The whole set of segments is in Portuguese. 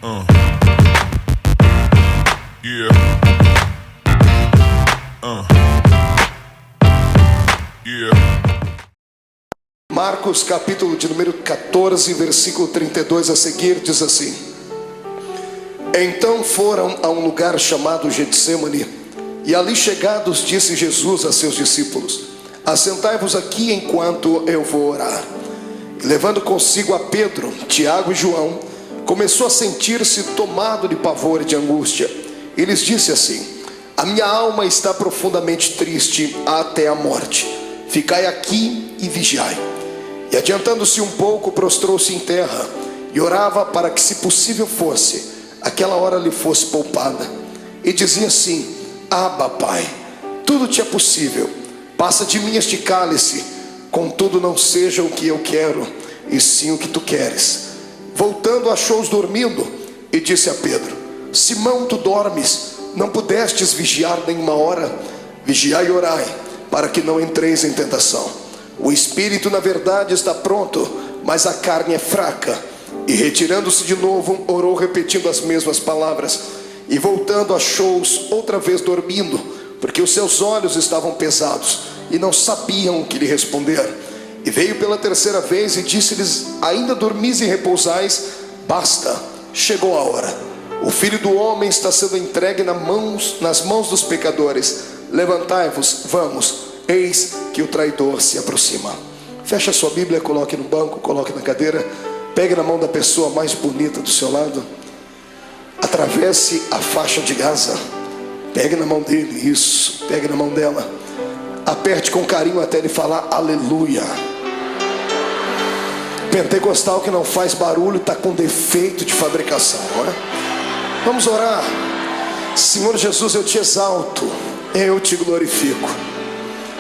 Yeah. Yeah. Marcos capítulo de número 14, versículo 32 a seguir, diz assim: Então foram a um lugar chamado Getsêmani, e ali chegados disse Jesus a seus discípulos: Assentai-vos aqui enquanto eu vou orar. E levando consigo a Pedro, Tiago e João, começou a sentir-se tomado de pavor e de angústia. E lhes disse assim: A minha alma está profundamente triste até a morte. Ficai aqui e vigiai. E adiantando-se um pouco, prostrou-se em terra e orava para que, se possível fosse, aquela hora lhe fosse poupada. E dizia assim: Abba, Pai, tudo te é possível. Passa de mim este cálice, contudo não seja o que eu quero, e sim o que tu queres. Voltando, achou-os dormindo e disse a Pedro: Simão, tu dormes? Não pudestes vigiar nenhuma hora? Vigiai e orai, para que não entreis em tentação. O espírito na verdade está pronto, mas a carne é fraca. E retirando-se de novo, orou repetindo as mesmas palavras. E voltando, achou-os outra vez dormindo, porque os seus olhos estavam pesados e não sabiam o que lhe responder. E veio pela terceira vez e disse-lhes: Ainda dormis e repousais? Basta, chegou a hora. O Filho do Homem está sendo entregue nas mãos dos pecadores. Levantai-vos, vamos, eis que o traidor se aproxima. Feche a sua Bíblia, coloque no banco, coloque na cadeira. Pegue na mão da pessoa mais bonita do seu lado. Atravesse a faixa de Gaza. Pegue na mão dele, isso, pegue na mão dela. Aperte com carinho até ele falar aleluia. Pentecostal que não faz barulho está com defeito de fabricação, não é? Vamos orar. Senhor Jesus, eu te exalto, eu te glorifico.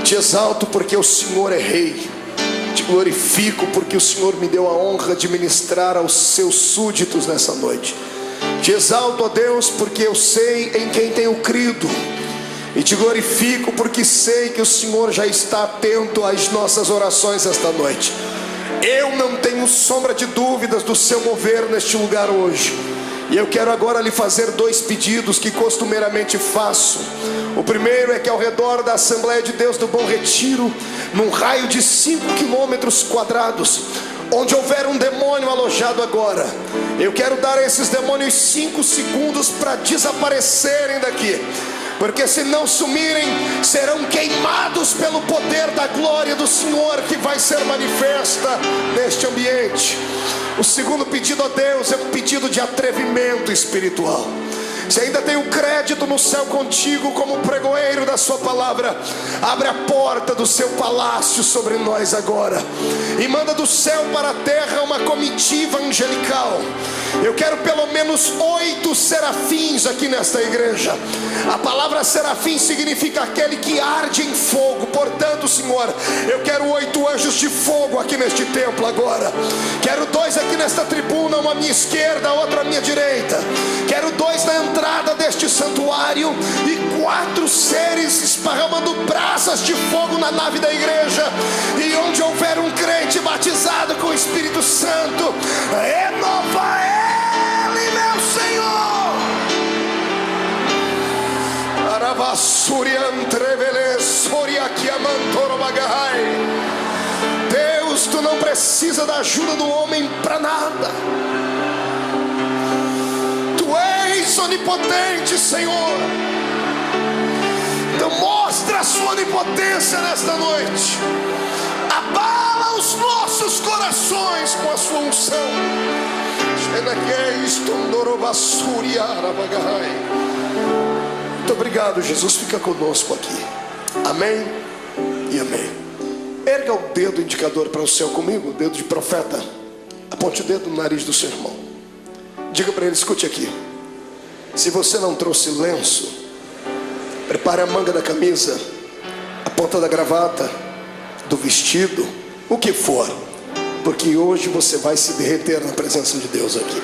Te exalto porque o Senhor é rei. Te glorifico porque o Senhor me deu a honra de ministrar aos seus súditos nessa noite. Te exalto, ó Deus, porque eu sei em quem tenho crido. E te glorifico porque sei que o Senhor já está atento às nossas orações esta noite. Eu não tenho sombra de dúvidas do seu mover neste lugar hoje. E eu quero agora lhe fazer dois pedidos que costumeiramente faço. O primeiro é que ao redor da Assembleia de Deus do Bom Retiro, num raio de 5 quilômetros quadrados, onde houver um demônio alojado agora, eu quero dar a esses demônios 5 segundos para desaparecerem daqui. Porque se não sumirem, serão queimados pelo poder da glória do Senhor que vai ser manifesta neste ambiente. O segundo pedido a Deus é um pedido de atrevimento espiritual. Se ainda tem o crédito no céu contigo como pregoeiro da sua palavra, abre a porta do seu palácio sobre nós agora e manda do céu para a terra uma comitiva angelical. Eu quero pelo menos 8 serafins aqui nesta igreja. A palavra serafim significa aquele que arde em fogo. Portanto, Senhor, eu quero 8 anjos de fogo aqui neste templo agora. Quero 2 aqui nesta tribuna, uma à minha esquerda, outra à minha direita. Quero 2 na entrada deste santuário e 4 seres esparramando brasas de fogo na nave da igreja. E onde houver um crente batizado com o Espírito Santo, renova ele, meu Senhor. Deus, tu não precisa da ajuda do homem para nada. Tu és onipotente, Senhor. Então mostra a sua onipotência nesta noite. Abala os nossos corações com a sua unção. Muito obrigado, Jesus. Fica conosco aqui. Amém e amém. Erga o dedo indicador para o céu comigo, o dedo de profeta. Aponte o dedo no nariz do seu irmão. Diga para ele: escute aqui. Se você não trouxe lenço, prepare a manga da camisa, a ponta da gravata, do vestido, o que for, porque hoje você vai se derreter na presença de Deus aqui.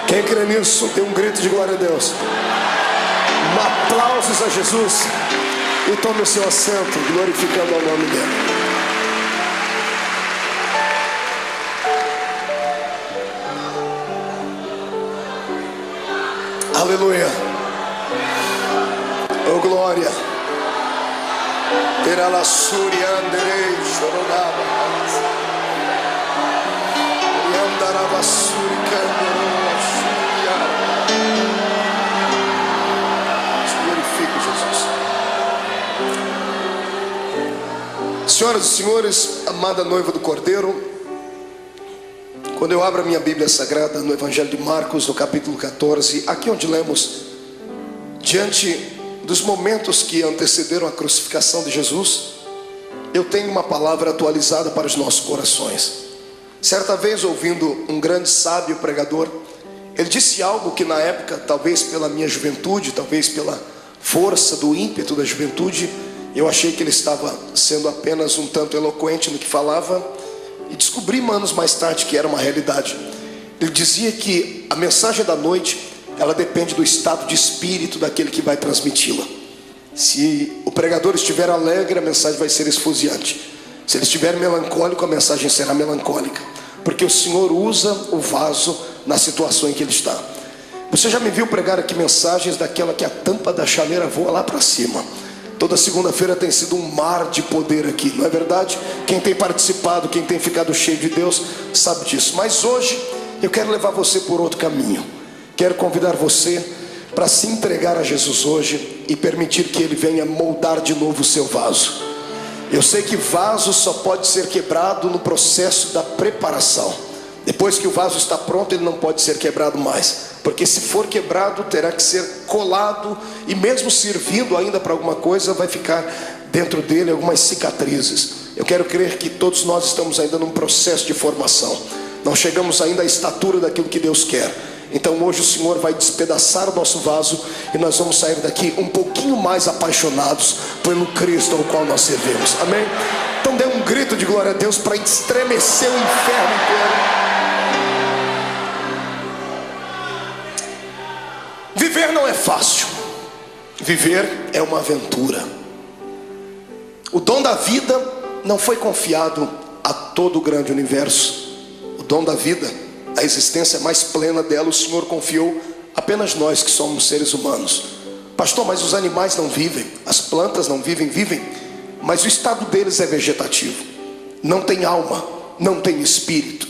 Quem crê nisso, dê um grito de glória a Deus. Aplausos a Jesus. E tome o seu assento, glorificando o nome dele. Aleluia. Oh glória. Terá suri anderei choronaba. Yandarava suri canderou shuria. Glorifico Jesus. Senhoras e senhores, amada noiva do Cordeiro, quando eu abro a minha Bíblia Sagrada no Evangelho de Marcos, no capítulo 14, aqui onde lemos, diante dos momentos que antecederam a crucificação de Jesus, eu tenho uma palavra atualizada para os nossos corações. Certa vez, ouvindo um grande sábio pregador, ele disse algo que na época, talvez pela minha juventude, talvez pela força do ímpeto da juventude, eu achei que ele estava sendo apenas um tanto eloquente no que falava, e descobri anos mais tarde que era uma realidade. Ele dizia que a mensagem da noite, ela depende do estado de espírito daquele que vai transmiti-la. Se o pregador estiver alegre, a mensagem vai ser esfuziante. Se ele estiver melancólico, a mensagem será melancólica, porque o Senhor usa o vaso na situação em que ele está. Você já me viu pregar aqui mensagens daquela que a tampa da chaleira voa lá para cima. Toda segunda-feira tem sido um mar de poder aqui, não é verdade? Quem tem participado, quem tem ficado cheio de Deus, sabe disso. Mas hoje eu quero levar você por outro caminho. Quero convidar você para se entregar a Jesus hoje e permitir que Ele venha moldar de novo o seu vaso. Eu sei que vaso só pode ser quebrado no processo da preparação. Depois que o vaso está pronto, ele não pode ser quebrado mais, porque se for quebrado, terá que ser colado, e mesmo servindo ainda para alguma coisa, vai ficar dentro dele algumas cicatrizes. Eu quero crer que todos nós estamos ainda num processo de formação, não chegamos ainda à estatura daquilo que Deus quer. Então hoje o Senhor vai despedaçar o nosso vaso, e nós vamos sair daqui um pouquinho mais apaixonados pelo Cristo ao qual nós servimos. Amém? Então dê um grito de glória a Deus para estremecer o inferno inteiro. Viver não é fácil. Viver é uma aventura. O dom da vida não foi confiado a todo o grande universo. O dom da vida, a existência mais plena dela, o Senhor confiou apenas nós que somos seres humanos. Pastor, mas os animais não vivem, as plantas não vivem, vivem, mas o estado deles é vegetativo. Não tem alma, não tem espírito.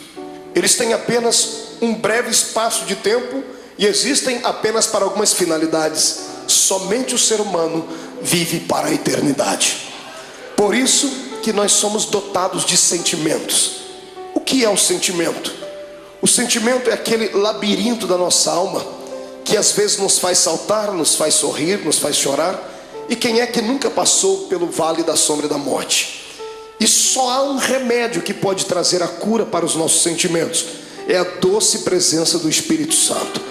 Eles têm apenas um breve espaço de tempo e existem apenas para algumas finalidades. Somente o ser humano vive para a eternidade. Por isso que nós somos dotados de sentimentos. O que é um sentimento? O sentimento é aquele labirinto da nossa alma, que às vezes nos faz saltar, nos faz sorrir, nos faz chorar. E quem é que nunca passou pelo vale da sombra da morte? E só há um remédio que pode trazer a cura para os nossos sentimentos: é a doce presença do Espírito Santo.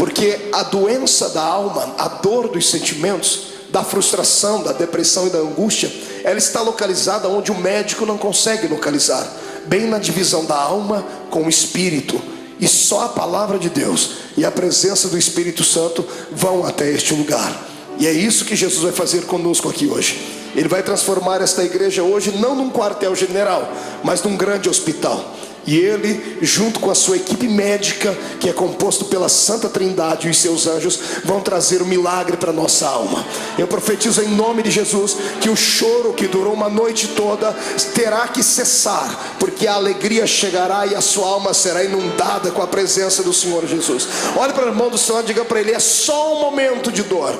Porque a doença da alma, a dor dos sentimentos, da frustração, da depressão e da angústia, ela está localizada onde o médico não consegue localizar, bem na divisão da alma com o espírito. E só a palavra de Deus e a presença do Espírito Santo vão até este lugar. E é isso que Jesus vai fazer conosco aqui hoje. Ele vai transformar esta igreja hoje não num quartel-general, mas num grande hospital. E Ele, junto com a sua equipe médica, que é composto pela Santa Trindade e os seus anjos, vão trazer o milagre para a nossa alma. Eu profetizo em nome de Jesus que o choro que durou uma noite toda terá que cessar, porque a alegria chegará e a sua alma será inundada com a presença do Senhor Jesus. Olhe para o irmão do Senhor e diga para ele: é só um momento de dor.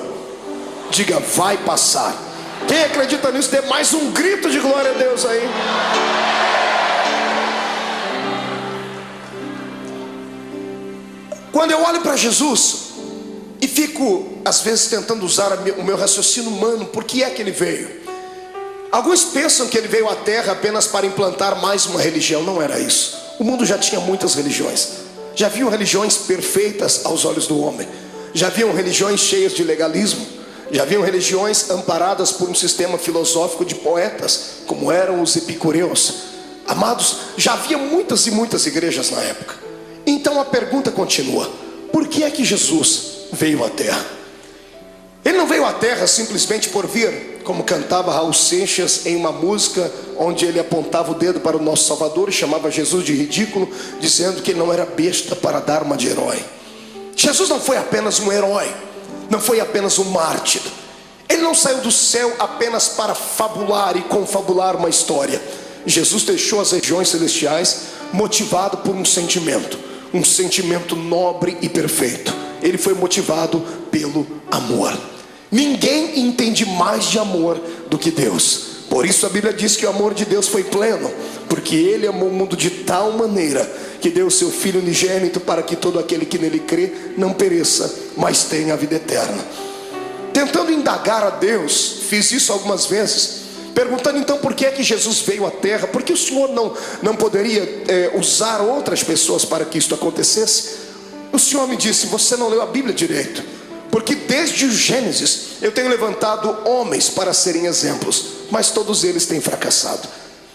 Diga: vai passar. Quem acredita nisso, dê mais um grito de glória a Deus aí. Quando eu olho para Jesus e fico às vezes tentando usar o meu raciocínio humano, por que é que Ele veio? Alguns pensam que Ele veio à terra apenas para implantar mais uma religião. Não era isso. O mundo já tinha muitas religiões. Já haviam religiões perfeitas aos olhos do homem. Já haviam religiões cheias de legalismo. Já haviam religiões amparadas por um sistema filosófico de poetas, como eram os epicureus. Amados, já havia muitas e muitas igrejas na época. Então a pergunta continua: por que é que Jesus veio à terra? Ele não veio à terra simplesmente por vir, como cantava Raul Seixas em uma música onde ele apontava o dedo para o nosso Salvador e chamava Jesus de ridículo, dizendo que ele não era besta para dar uma de herói. Jesus não foi apenas um herói, não foi apenas um mártir. Ele não saiu do céu apenas para fabular e confabular uma história. Jesus deixou as regiões celestiais motivado por um sentimento nobre e perfeito. Ele foi motivado pelo amor. Ninguém entende mais de amor do que Deus. Por isso a Bíblia diz que o amor de Deus foi pleno, porque Ele amou o mundo de tal maneira que deu o seu Filho unigênito, para que todo aquele que nele crê não pereça, mas tenha a vida eterna. Tentando indagar a Deus, fiz isso algumas vezes, perguntando então por que é que Jesus veio à terra, porque o Senhor não poderia usar outras pessoas para que isso acontecesse. O Senhor me disse: você não leu a Bíblia direito, porque desde o Gênesis eu tenho levantado homens para serem exemplos, mas todos eles têm fracassado.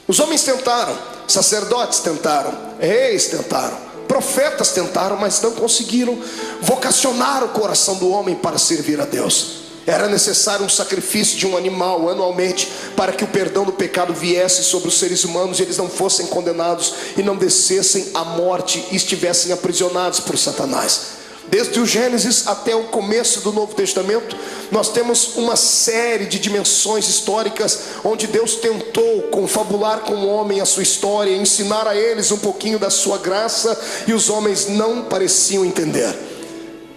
Os homens tentaram, sacerdotes tentaram, reis tentaram, profetas tentaram, mas não conseguiram vocacionar o coração do homem para servir a Deus. Era necessário um sacrifício de um animal anualmente, para que o perdão do pecado viesse sobre os seres humanos e eles não fossem condenados e não descessem à morte e estivessem aprisionados por Satanás. Desde o Gênesis até o começo do Novo Testamento, nós temos uma série de dimensões históricas onde Deus tentou confabular com o homem a sua história, ensinar a eles um pouquinho da sua graça, e os homens não pareciam entender.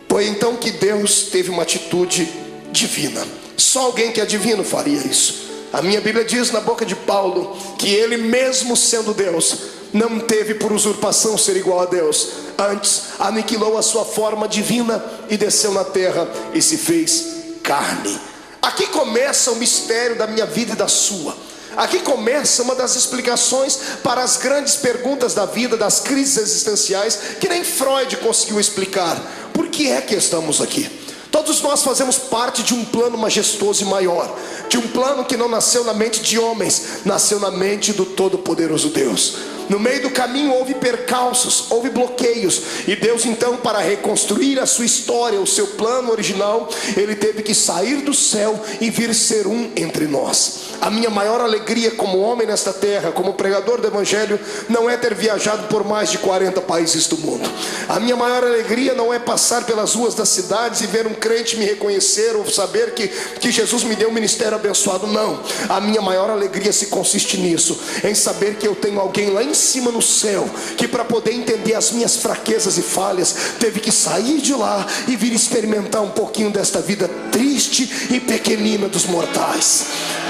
Foi então que Deus teve uma atitude divina. Só alguém que é divino faria isso. A minha Bíblia diz na boca de Paulo que ele, mesmo sendo Deus, não teve por usurpação ser igual a Deus. Antes aniquilou a sua forma divina e desceu na terra e se fez carne. Aqui começa o mistério da minha vida e da sua. Aqui começa uma das explicações para as grandes perguntas da vida, das crises existenciais, que nem Freud conseguiu explicar. Por que é que estamos aqui? Todos nós fazemos parte de um plano majestoso e maior, de um plano que não nasceu na mente de homens, nasceu na mente do Todo-Poderoso Deus. No meio do caminho houve percalços, houve bloqueios, e Deus então, para reconstruir a sua história, o seu plano original, Ele teve que sair do céu e vir ser um entre nós. A minha maior alegria como homem nesta terra, como pregador do Evangelho, não é ter viajado por mais de 40 países do mundo. A minha maior alegria não é passar pelas ruas das cidades e ver um crente me reconhecer, ou saber que Jesus me deu um ministério abençoado. Não, a minha maior alegria se consiste nisso, em saber que eu tenho alguém lá em cima no céu, que para poder entender as minhas fraquezas e falhas, teve que sair de lá e vir experimentar um pouquinho desta vida triste e pequenina dos mortais.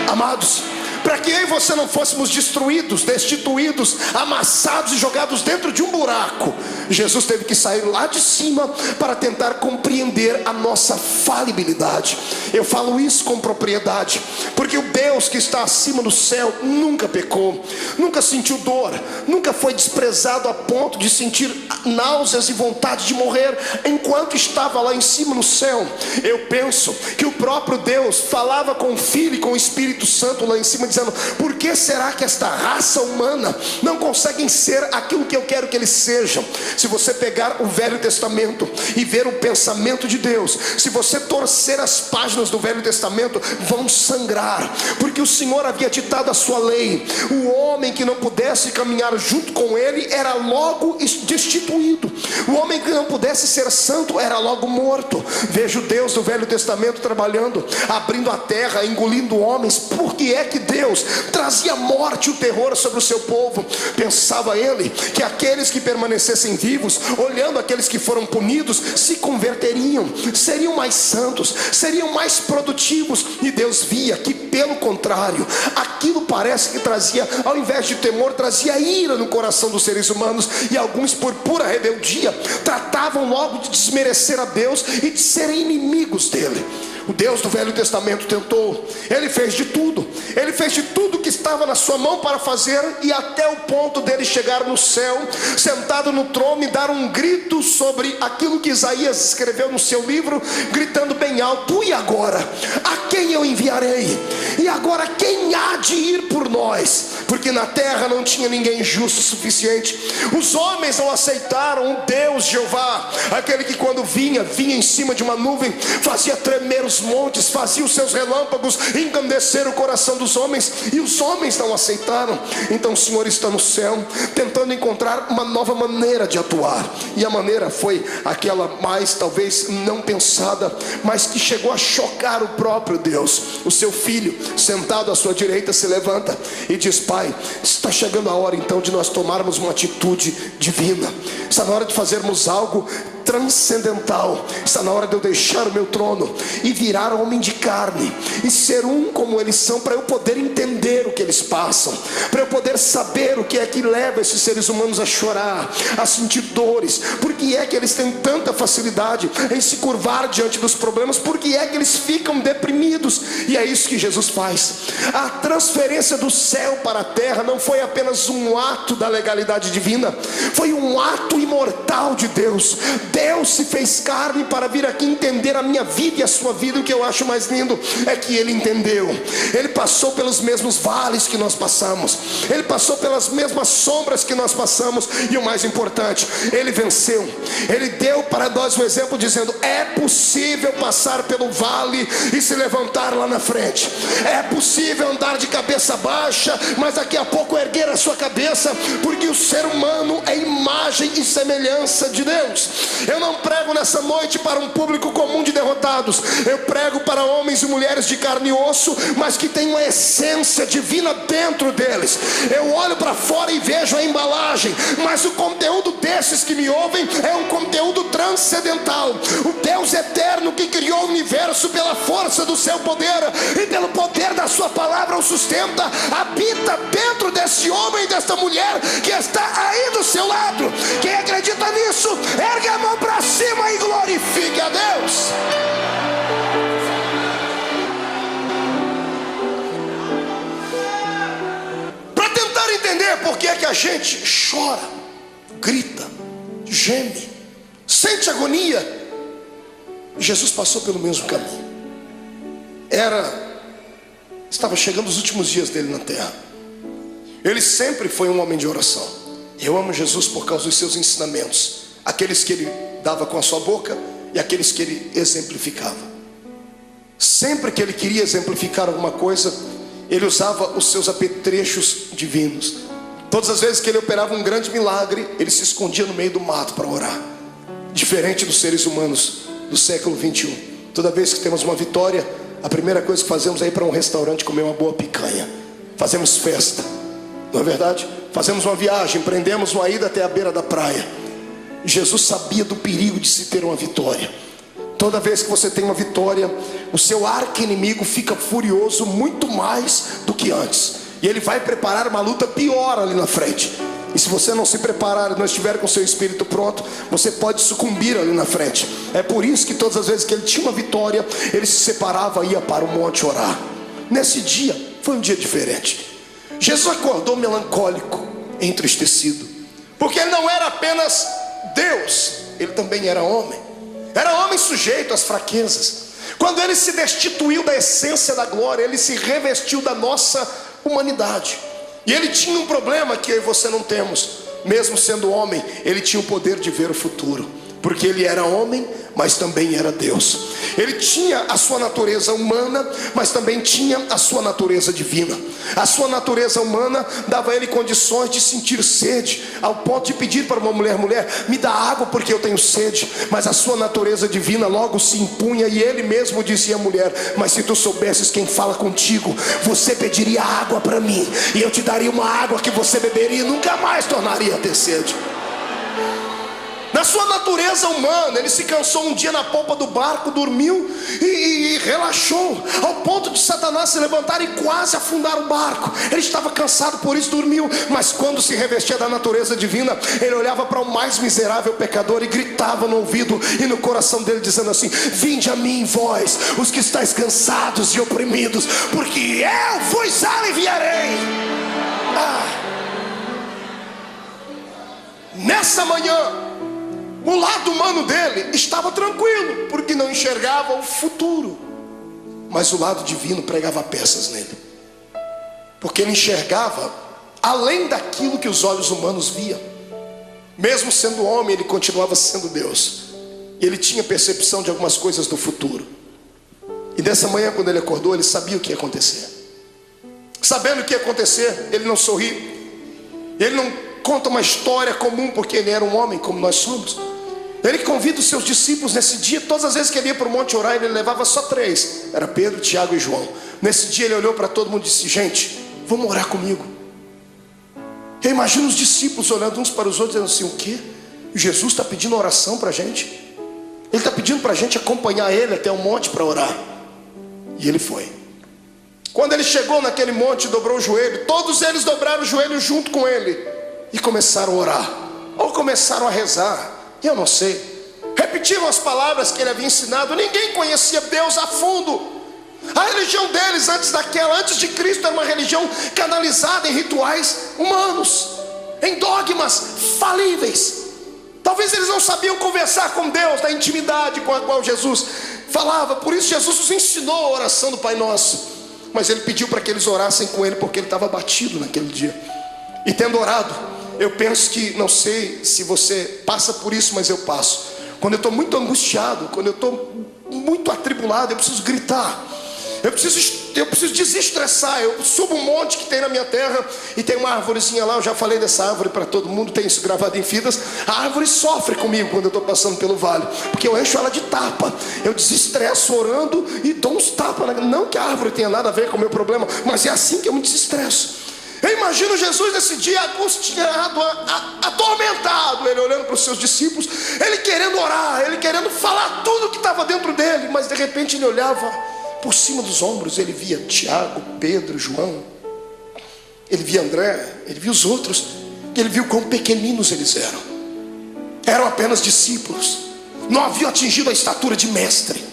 Amados, para que eu e você não fôssemos destruídos, destituídos, amassados e jogados dentro de um buraco, Jesus teve que sair lá de cima para tentar compreender a nossa falibilidade. Eu falo isso com propriedade, porque o Deus que está acima do céu nunca pecou, nunca sentiu dor, nunca foi desprezado a ponto de sentir náuseas e vontade de morrer enquanto estava lá em cima no céu. Eu penso que o próprio Deus falava com o Filho e com o Espírito Santo lá em cima, dizendo: por que será que esta raça humana não conseguem ser aquilo que eu quero que eles sejam? Se você pegar o Velho Testamento e ver o pensamento de Deus, se você torcer as páginas do Velho Testamento, vão sangrar, porque o Senhor havia ditado a sua lei: o homem que não pudesse caminhar junto com ele era logo destituído, o homem que não pudesse ser santo era logo morto. Veja o Deus do Velho Testamento trabalhando, abrindo a terra, engolindo homens. Por que é que Deus trazia morte e o terror sobre o seu povo? Pensava ele que aqueles que permanecessem vivos, olhando aqueles que foram punidos, se converteriam, seriam mais santos, seriam mais produtivos. E Deus via que, pelo contrário, aquilo parece que trazia, ao invés de temor, trazia ira no coração dos seres humanos. E alguns, por pura rebeldia, tratavam logo de desmerecer a Deus e de serem inimigos dele. O Deus do Velho Testamento tentou, ele fez de tudo que estava na sua mão para fazer, e até o ponto dele chegar no céu, sentado no trono, e dar um grito sobre aquilo que Isaías escreveu no seu livro, gritando bem alto: e agora? A quem eu enviarei? E agora quem há de ir por nós? porque na terra não tinha ninguém justo o suficiente. Os homens não aceitaram o Deus Jeová, aquele que quando vinha em cima de uma nuvem, fazia tremer os montes, fazia os seus relâmpagos engrandecer o coração dos homens, e os homens não aceitaram. Então o Senhor está no céu, tentando encontrar uma nova maneira de atuar, e a maneira foi aquela mais talvez não pensada, mas que chegou a chocar o próprio Deus. O seu filho, sentado à sua direita, se levanta e diz: Pai, está chegando a hora então de nós tomarmos uma atitude divina, está na hora de fazermos algo transcendental, está na hora de eu deixar o meu trono e virar homem de carne e ser um como eles são, para eu poder entender o que eles passam, para eu poder saber o que é que leva esses seres humanos a chorar, a sentir dores, por que é que eles têm tanta facilidade em se curvar diante dos problemas, por que é que eles ficam deprimidos. E é isso que Jesus faz. A transferência do céu para a terra não foi apenas um ato da legalidade divina, foi um ato imortal de Deus. Deus se fez carne para vir aqui entender a minha vida e a sua vida. O que eu acho mais lindo é que Ele entendeu. Ele passou pelos mesmos vales que nós passamos, Ele passou pelas mesmas sombras que nós passamos, e o mais importante, Ele venceu. Ele deu para nós um exemplo dizendo: é possível passar pelo vale e se levantar lá na frente, é possível andar de cabeça baixa, mas daqui a pouco erguer a sua cabeça, porque o ser humano é imagem e semelhança de Deus. Eu não prego nessa noite para um público comum de derrotados, eu prego para homens e mulheres de carne e osso, mas que tem uma essência divina dentro deles. Eu olho para fora e vejo a embalagem, mas o conteúdo desses que me ouvem é um conteúdo transcendental. O Deus eterno que criou o universo pela força do seu poder e pelo poder da sua palavra o sustenta, habita dentro desse homem e desta mulher que está aí do seu lado. Quem acredita nisso, erga a mão para cima e glorifique a Deus. Para tentar entender por que é que a gente chora, grita, geme, sente agonia, Jesus passou pelo mesmo caminho. Estava chegando os últimos dias dele na terra. Ele sempre foi um homem de oração. Eu amo Jesus por causa dos seus ensinamentos, aqueles que ele dava com a sua boca e aqueles que ele exemplificava. Sempre que ele queria exemplificar alguma coisa, ele usava os seus apetrechos divinos. Todas as vezes que ele operava um grande milagre, ele se escondia no meio do mato para orar. Diferente dos seres humanos do século 21. Toda vez que temos uma vitória, a primeira coisa que fazemos é ir para um restaurante comer uma boa picanha. Fazemos festa, não é verdade? Fazemos uma viagem, empreendemos uma ida até a beira da praia. Jesus sabia do perigo de se ter uma vitória. Toda vez que você tem uma vitória, o seu arqui-inimigo fica furioso muito mais do que antes, e ele vai preparar uma luta pior ali na frente. E se você não se preparar, não estiver com o seu espírito pronto, você pode sucumbir ali na frente. É por isso que todas as vezes que ele tinha uma vitória, ele se separava e ia para o monte orar. Nesse dia, foi um dia diferente. Jesus acordou melancólico, entristecido, porque ele não era apenas Deus, ele também era homem. Era homem sujeito às fraquezas. Quando ele se destituiu da essência da glória, ele se revestiu da nossa humanidade. E ele tinha um problema que eu e você não temos. Mesmo sendo homem, ele tinha o poder de ver o futuro, porque ele era homem, mas também era Deus. Ele tinha a sua natureza humana, mas também tinha a sua natureza divina. A sua natureza humana dava a ele condições de sentir sede, ao ponto de pedir para uma mulher: mulher, me dá água porque eu tenho sede. Mas a sua natureza divina logo se impunha, e ele mesmo dizia à mulher: mas se tu soubesses quem fala contigo, você pediria água para mim, e eu te daria uma água que você beberia e nunca mais tornaria a ter sede. Na sua natureza humana, ele se cansou um dia na polpa do barco, dormiu e relaxou, ao ponto de Satanás se levantar e quase afundar o barco. Ele estava cansado, por isso dormiu. Mas quando se revestia da natureza divina, ele olhava para o mais miserável pecador e gritava no ouvido e no coração dele, dizendo assim: vinde a mim, vós, os que estáis cansados e oprimidos, porque eu vos aliviarei. Nessa manhã, o lado humano dele estava tranquilo, porque não enxergava o futuro. Mas o lado divino pregava peças nele, porque ele enxergava além daquilo que os olhos humanos viam. Mesmo sendo homem, ele continuava sendo Deus. E ele tinha percepção de algumas coisas do futuro. E dessa manhã, quando ele acordou, ele sabia o que ia acontecer. Sabendo o que ia acontecer, ele não sorri. Ele não conta uma história comum, porque ele era um homem como nós somos. Ele convida os seus discípulos nesse dia. Todas as vezes que ele ia para o monte orar, ele levava só 3. Era Pedro, Tiago e João. Nesse dia ele olhou para todo mundo e disse: gente, vamos orar comigo. Eu imagino os discípulos olhando uns para os outros, dizendo assim: o quê? Jesus está pedindo oração para a gente? Ele está pedindo para a gente acompanhar ele até o monte para orar. E ele foi. Quando ele chegou naquele monte, dobrou o joelho. Todos eles dobraram o joelho junto com ele e começaram a orar, ou começaram a rezar, eu não sei. Repetiram as palavras que ele havia ensinado. Ninguém conhecia Deus a fundo. A religião deles antes de Cristo, era uma religião canalizada em rituais humanos, em dogmas falíveis. Talvez eles não sabiam conversar com Deus na intimidade com a qual Jesus falava. Por isso Jesus os ensinou a oração do Pai Nosso. Mas ele pediu para que eles orassem com ele, porque ele estava abatido naquele dia. E tendo orado, eu penso que, não sei se você passa por isso, mas eu passo. Quando eu estou muito angustiado, quando eu estou muito atribulado, eu preciso gritar. Eu preciso desestressar. Eu subo um monte que tem na minha terra e tem uma árvorezinha lá. Eu já falei dessa árvore para todo mundo, tem isso gravado em fitas. A árvore sofre comigo quando eu estou passando pelo vale, porque eu encho ela de tapa. Eu desestresso orando e dou uns tapas. Não que a árvore tenha nada a ver com o meu problema, mas é assim que eu me desestresso. Eu imagino Jesus nesse dia angustiado, atormentado, ele olhando para os seus discípulos, ele querendo orar, ele querendo falar tudo que estava dentro dele. Mas de repente ele olhava por cima dos ombros, ele via Tiago, Pedro, João, ele via André, ele via os outros, e ele viu quão pequeninos eles eram. Eram apenas discípulos, não haviam atingido a estatura de mestre.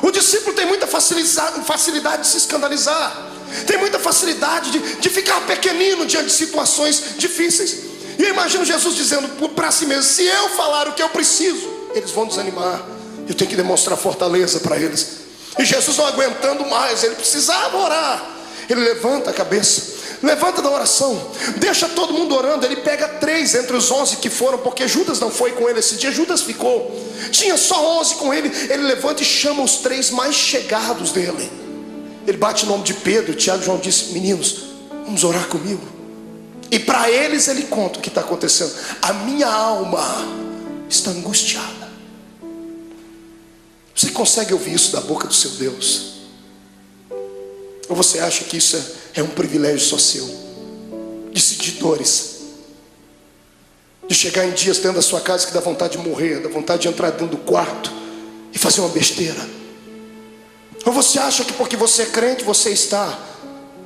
O discípulo tem muita facilidade de se escandalizar, tem muita facilidade de ficar pequenino diante de situações difíceis. E eu imagino Jesus dizendo para si mesmo: se eu falar o que eu preciso, eles vão desanimar, eu tenho que demonstrar fortaleza para eles. E Jesus não aguentando mais, ele precisava orar. Ele levanta a cabeça, levanta da oração, deixa todo mundo orando. Ele pega 3 entre os 11 que foram, porque Judas não foi com ele esse dia. Judas ficou, tinha só 11 com ele. Ele levanta e chama os 3 mais chegados dele. Ele bate o nome de Pedro, Tiago e João, disse: meninos, vamos orar comigo. E para eles ele conta o que está acontecendo. A minha alma está angustiada. Você consegue ouvir isso da boca do seu Deus? Ou você acha que isso é um privilégio só seu? De sentir dores, de chegar em dias dentro da sua casa que dá vontade de morrer, dá vontade de entrar dentro do quarto e fazer uma besteira? Ou você acha que porque você é crente, você está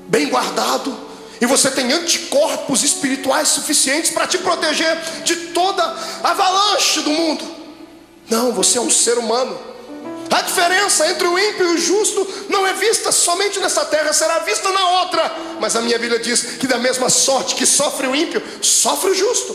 bem guardado e você tem anticorpos espirituais suficientes para te proteger de toda avalanche do mundo? Não, você é um ser humano. A diferença entre o ímpio e o justo não é vista somente nessa terra, será vista na outra. Mas a minha Bíblia diz que da mesma sorte que sofre o ímpio, sofre o justo.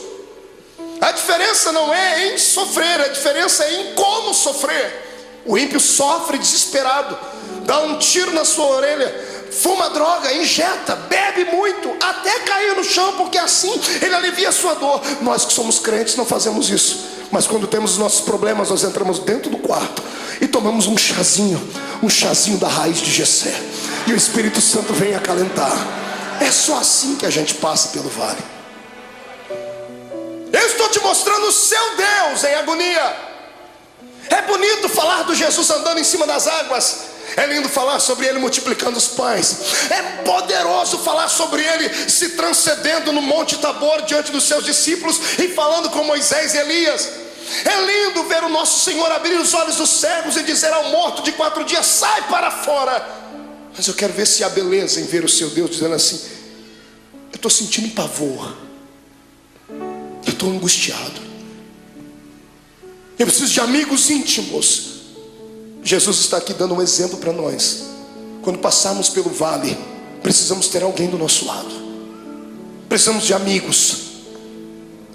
A diferença não é em sofrer, a diferença é em como sofrer. O ímpio sofre desesperado, dá um tiro na sua orelha, fuma droga, injeta, bebe muito, até cair no chão, porque assim ele alivia a sua dor. Nós que somos crentes não fazemos isso. Mas quando temos os nossos problemas, nós entramos dentro do quarto e tomamos um chazinho da raiz de Jessé, e o Espírito Santo vem acalentar. É só assim que a gente passa pelo vale. Eu estou te mostrando o seu Deus em agonia. É bonito falar do Jesus andando em cima das águas, é lindo falar sobre ele multiplicando os pães, é poderoso falar sobre ele se transcendendo no Monte Tabor diante dos seus discípulos e falando com Moisés e Elias. É lindo ver o nosso Senhor abrir os olhos dos cegos e dizer ao morto de 4 dias: sai para fora. Mas eu quero ver se há beleza em ver o seu Deus dizendo assim: eu estou sentindo pavor, eu estou angustiado, eu preciso de amigos íntimos. Jesus está aqui dando um exemplo para nós. Quando passarmos pelo vale, precisamos ter alguém do nosso lado, precisamos de amigos.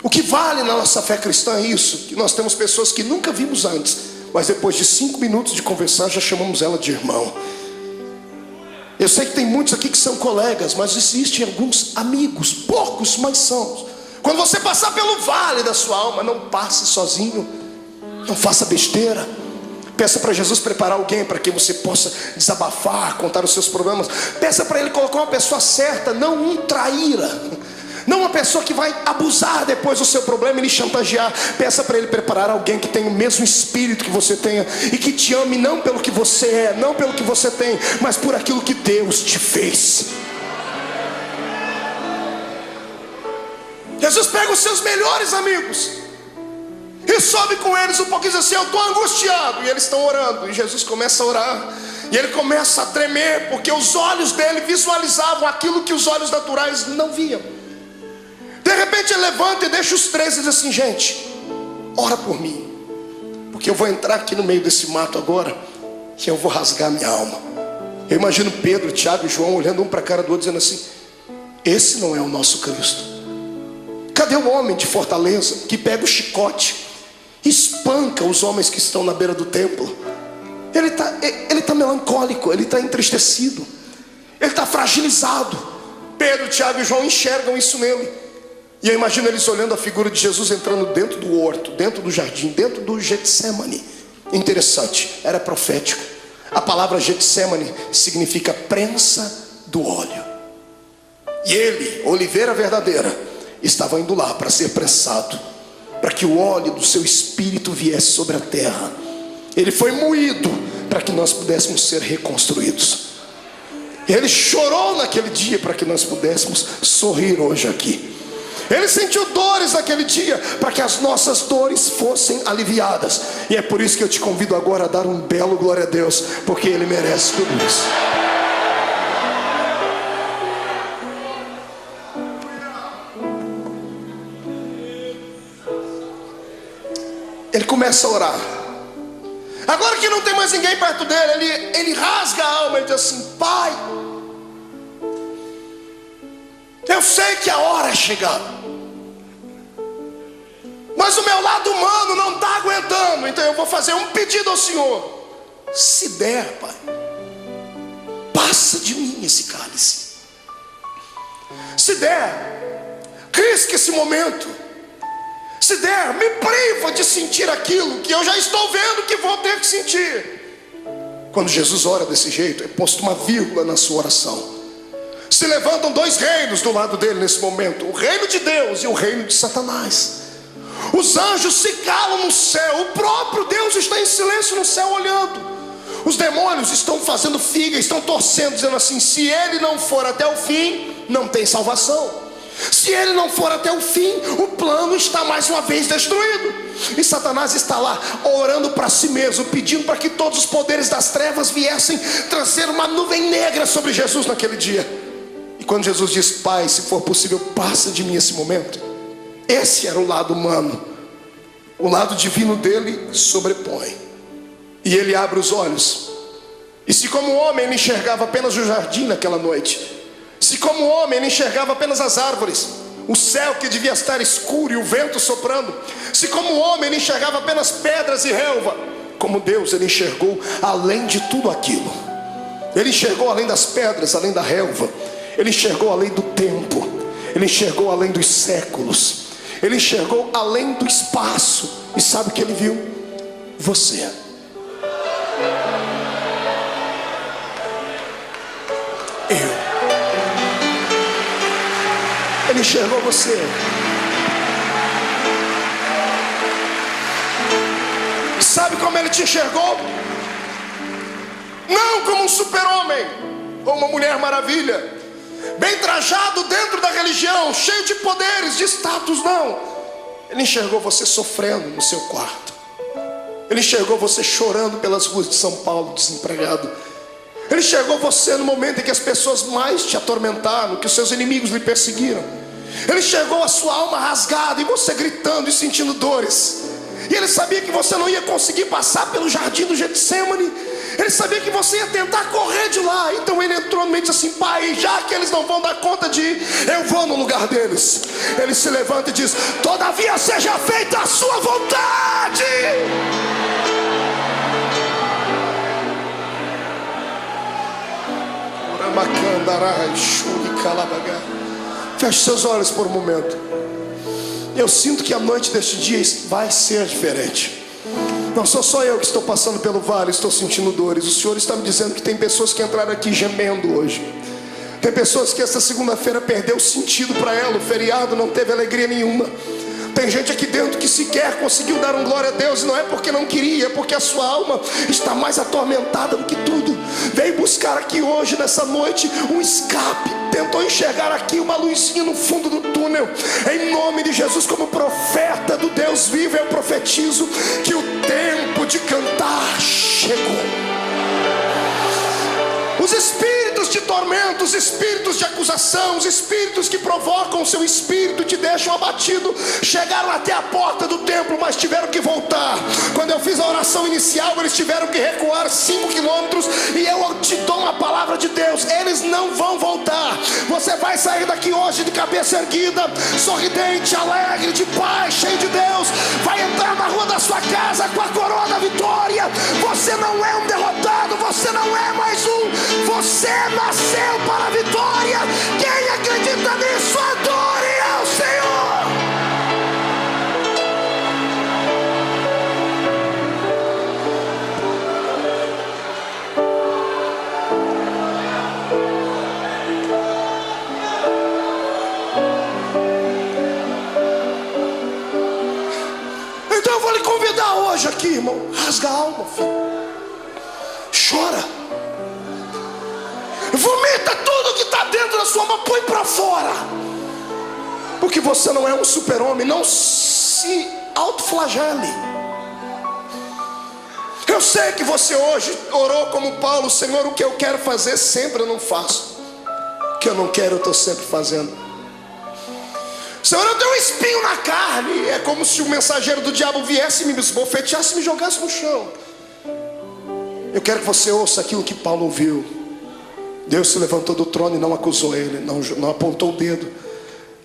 O que vale na nossa fé cristã é isso, que nós temos pessoas que nunca vimos antes, mas depois de 5 minutos de conversar já chamamos ela de irmão. Eu sei que tem muitos aqui que são colegas, mas existem alguns amigos, poucos, mas são. Quando você passar pelo vale da sua alma, não passe sozinho, não faça besteira. Peça para Jesus preparar alguém para que você possa desabafar, contar os seus problemas. Peça para Ele colocar uma pessoa certa, não um traíra, não uma pessoa que vai abusar depois do seu problema e lhe chantagear. Peça para Ele preparar alguém que tenha o mesmo espírito que você tenha e que te ame não pelo que você é, não pelo que você tem, mas por aquilo que Deus te fez. Jesus pega os seus melhores amigos e sobe com eles um pouquinho e diz assim: eu estou angustiado. E eles estão orando, e Jesus começa a orar, e ele começa a tremer, porque os olhos dele visualizavam aquilo que os olhos naturais não viam. De repente ele levanta e deixa os três e diz assim: gente, ora por mim, porque eu vou entrar aqui no meio desse mato agora, que eu vou rasgar minha alma. Eu imagino Pedro, Tiago e João olhando um para a cara do outro, dizendo assim: esse não é o nosso Cristo. Cadê o homem de Fortaleza que pega o chicote, espanca os homens que estão na beira do templo? Ele está melancólico, ele está entristecido, ele está fragilizado. Pedro, Tiago e João enxergam isso nele. E eu imagino eles olhando a figura de Jesus entrando dentro do horto, dentro do jardim, dentro do Getsemane. Interessante, era profético. A palavra Getsemane significa prensa do óleo. E ele, oliveira verdadeira, estava indo lá para ser prensado, para que o óleo do seu espírito viesse sobre a terra. Ele foi moído para que nós pudéssemos ser reconstruídos. Ele chorou naquele dia para que nós pudéssemos sorrir hoje aqui. Ele sentiu dores naquele dia para que as nossas dores fossem aliviadas. E é por isso que eu te convido agora a dar um belo glória a Deus, porque Ele merece tudo isso. Ele começa a orar. Agora que não tem mais ninguém perto dele, ele rasga a alma e diz assim: Pai, eu sei que a hora é chegada, mas o meu lado humano não está aguentando. Então eu vou fazer um pedido ao Senhor. Se der, Pai, passa de mim esse cálice. Se der, risque esse momento. Se der, me priva de sentir aquilo que eu já estou vendo que vou ter que sentir. Quando Jesus ora desse jeito, é posto uma vírgula na sua oração. Se levantam dois reinos do lado dele nesse momento: o reino de Deus e o reino de Satanás. Os anjos se calam no céu, o próprio Deus está em silêncio no céu olhando. Os demônios estão fazendo figa, estão torcendo, dizendo assim: se ele não for até o fim, não tem salvação. Se ele não for até o fim, o plano está mais uma vez destruído. E Satanás está lá orando para si mesmo, pedindo para que todos os poderes das trevas viessem trazer uma nuvem negra sobre Jesus naquele dia. E quando Jesus diz: Pai, se for possível, passa de mim esse momento, esse era o lado humano. O lado divino dele sobrepõe. E ele abre os olhos. E se como homem ele enxergava apenas o jardim naquela noite, se como homem ele enxergava apenas as árvores, o céu que devia estar escuro e o vento soprando, se como homem ele enxergava apenas pedras e relva, como Deus ele enxergou além de tudo aquilo. Ele enxergou além das pedras, além da relva. Ele enxergou além do tempo. Ele enxergou além dos séculos. Ele enxergou além do espaço. E sabe o que ele viu? Você. Ele enxergou você. Sabe como ele te enxergou? Não como um super-homem ou uma mulher maravilha, bem trajado dentro da religião, cheio de poderes, de status, não. Ele enxergou você sofrendo no seu quarto. Ele enxergou você chorando pelas ruas de São Paulo, desempregado. Ele enxergou você no momento em que as pessoas mais te atormentaram, que os seus inimigos lhe perseguiram. Ele enxergou a sua alma rasgada e você gritando e sentindo dores. E ele sabia que você não ia conseguir passar pelo jardim do Getsemane. Ele sabia que você ia tentar correr de lá. Então ele entrou no meio e disse assim: Pai, já que eles não vão dar conta de ir, eu vou no lugar deles. Ele se levanta e diz: todavia seja feita a sua vontade. Feche seus olhos por um momento. Eu sinto que a noite deste dia vai ser diferente. Não sou só eu que estou passando pelo vale, estou sentindo dores. O Senhor está me dizendo que tem pessoas que entraram aqui gemendo hoje. Tem pessoas que essa segunda-feira perdeu sentido para ela. O feriado não teve alegria nenhuma. Tem gente aqui dentro que sequer conseguiu dar um glória a Deus. E não é porque não queria, é porque a sua alma está mais atormentada do que tudo. Veio buscar aqui hoje, nessa noite, um escape. Tentou enxergar aqui uma luzinha no fundo do túnel. Em nome de Jesus, como profeta do Deus vivo, eu profetizo que o tempo de cantar chegou. Os espíritos de tormento, os espíritos de acusação, os espíritos que provocam o seu espírito e te deixam abatido, chegaram até a porta do templo, mas tiveram que voltar. Quando eu fiz a oração inicial, eles tiveram que recuar 5 quilômetros. E eu te dou uma palavra de Deus: eles não vão voltar. Você vai sair daqui hoje de cabeça erguida, sorridente, alegre, de paz, cheio de Deus. Vai entrar na rua da sua casa com a coroa da vitória. Você não é um derrotado, você não é mais um. Você nasceu para a vitória. Quem acredita nisso, adore ao Senhor. Então eu vou lhe convidar hoje aqui, irmão. Rasga a alma, filho. Chora. Vomita tudo que está dentro da sua alma, põe para fora. Porque você não é um super-homem. Não se autoflagele. Eu sei que você hoje orou como Paulo: Senhor, o que eu quero fazer sempre eu não faço, o que eu não quero eu estou sempre fazendo. Senhor, eu tenho um espinho na carne. É como se o mensageiro do diabo viesse, me esbofeteasse e me jogasse no chão. Eu quero que você ouça aquilo que Paulo ouviu. Deus se levantou do trono e não acusou ele, não apontou o dedo.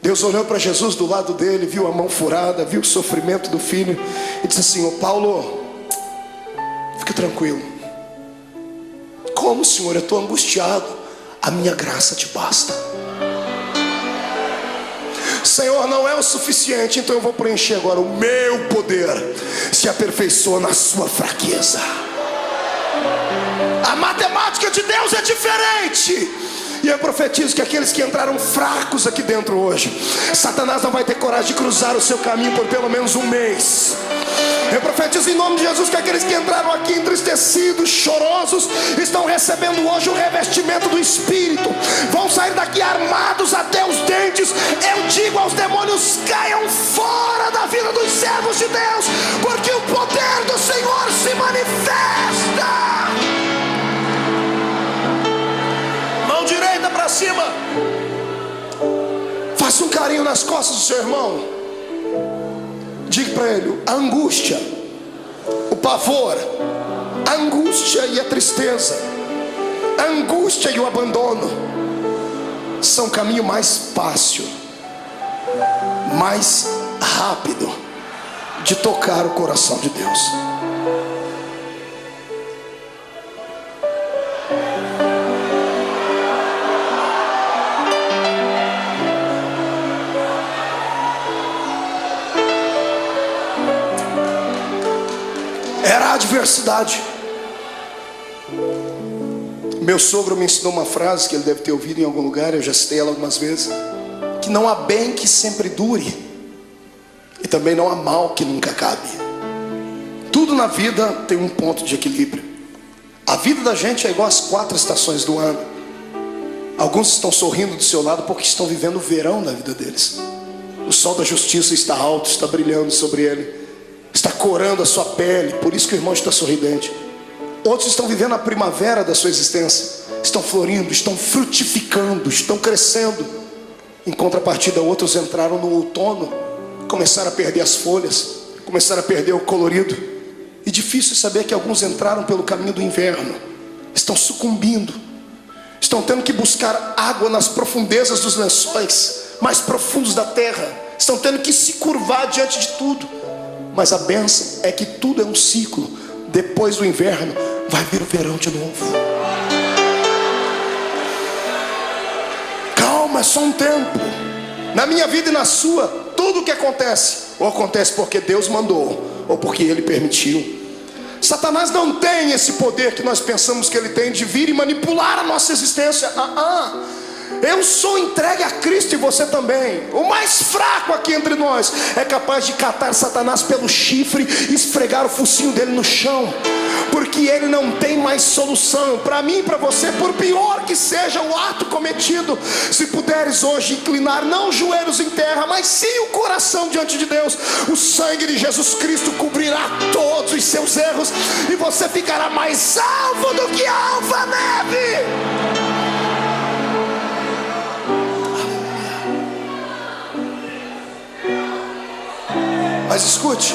Deus olhou para Jesus do lado dele, viu a mão furada, viu o sofrimento do filho e disse assim: ô Paulo, fique tranquilo. Como, Senhor? Eu estou angustiado. A minha graça te basta. Senhor, não é o suficiente, então eu vou preencher agora. O meu poder se aperfeiçoa na sua fraqueza. A matemática de Deus é diferente. E eu profetizo que aqueles que entraram fracos aqui dentro hoje, Satanás não vai ter coragem de cruzar o seu caminho por pelo menos um mês. Eu profetizo em nome de Jesus que aqueles que entraram aqui entristecidos, chorosos, estão recebendo hoje o revestimento do Espírito. Vão sair daqui armados até os dentes. Eu digo aos demônios: caiam fora da vida dos servos de Deus, porque o poder do Senhor se manifesta. Mão direita para cima. Faça um carinho nas costas do seu irmão. Diga para ele: a angústia, o pavor, a angústia e a tristeza, a angústia e o abandono são o caminho mais fácil, mais rápido de tocar o coração de Deus. Era a adversidade. Meu sogro me ensinou uma frase que ele deve ter ouvido em algum lugar, eu já citei ela algumas vezes: que não há bem que sempre dure, e também não há mal que nunca acabe. Tudo na vida tem um ponto de equilíbrio. A vida da gente é igual às 4 estações do ano. Alguns estão sorrindo do seu lado porque estão vivendo o verão na vida deles. O sol da justiça está alto, está brilhando sobre ele, está corando a sua pele, por isso que o irmão está sorridente. Outros estão vivendo a primavera da sua existência, estão florindo, estão frutificando, estão crescendo. Em contrapartida, outros entraram no outono, começaram a perder as folhas, começaram a perder o colorido. E difícil saber que alguns entraram pelo caminho do inverno, estão sucumbindo, estão tendo que buscar água nas profundezas dos lençóis mais profundos da terra, estão tendo que se curvar diante de tudo. Mas a bênção é que tudo é um ciclo. Depois do inverno vai vir o verão de novo. mas só um tempo. Na minha vida e na sua, tudo o que acontece, ou acontece porque Deus mandou, ou porque Ele permitiu. Satanás não tem esse poder que nós pensamos que ele tem de vir e manipular a nossa existência. Eu sou entregue a Cristo e você também. O mais fraco aqui entre nós é capaz de catar Satanás pelo chifre e esfregar o focinho dele no chão, porque ele não tem mais solução. Para mim e para você, por pior que seja o ato cometido, se puderes hoje inclinar não os joelhos em terra, mas sim o coração diante de Deus, o sangue de Jesus Cristo cobrirá todos os seus erros, e você ficará mais alvo do que a alva-neve. Mas escute,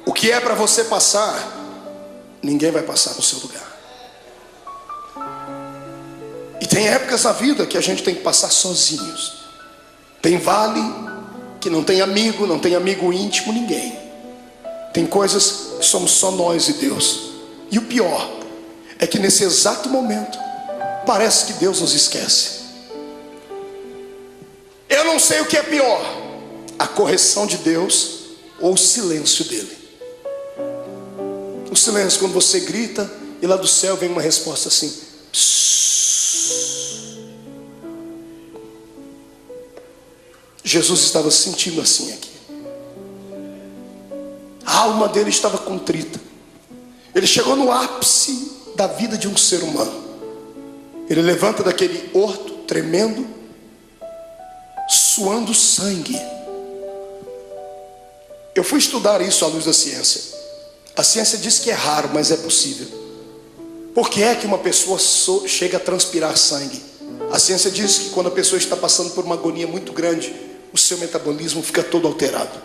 o que é para você passar, ninguém vai passar no seu lugar. E tem épocas na vida que a gente tem que passar sozinhos. Tem vale que não tem amigo íntimo, ninguém. Tem coisas que somos só nós e Deus. E o pior é que nesse exato momento parece que Deus nos esquece. Eu não sei o que é pior, a correção de Deus ou o silêncio dele. O silêncio, quando você grita e lá do céu vem uma resposta assim: psss. Jesus estava se sentindo assim aqui. A alma dele estava contrita. Ele chegou no ápice da vida de um ser humano. Ele levanta daquele horto tremendo, suando sangue. Eu fui estudar isso à luz da ciência. A ciência diz que é raro, mas é possível. Por que é que uma pessoa chega a transpirar sangue? A ciência diz que quando a pessoa está passando por uma agonia muito grande, o seu metabolismo fica todo alterado.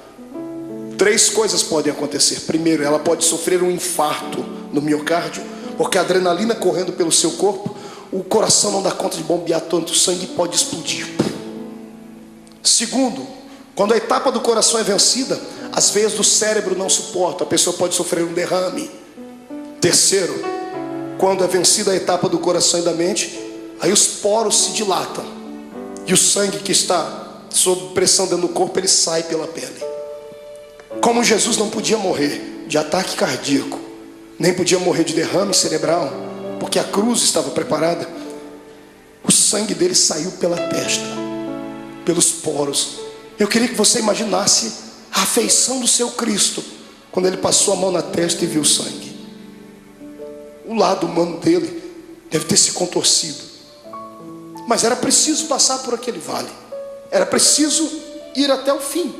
3 coisas podem acontecer. Primeiro, ela pode sofrer um infarto no miocárdio, porque a adrenalina correndo pelo seu corpo, o coração não dá conta de bombear tanto sangue e pode explodir. Segundo, quando a etapa do coração é vencida, as veias do cérebro não suportam, a pessoa pode sofrer um derrame. Terceiro, quando é vencida a etapa do coração e da mente, aí os poros se dilatam, e o sangue que está sob pressão dentro do corpo, ele sai pela pele. Como Jesus não podia morrer de ataque cardíaco, nem podia morrer de derrame cerebral, porque a cruz estava preparada, o sangue dele saiu pela testa, pelos poros. Eu queria que você imaginasse a afeição do seu Cristo quando ele passou a mão na testa e viu o sangue. O lado humano dele deve ter se contorcido, mas era preciso passar por aquele vale, era preciso ir até o fim.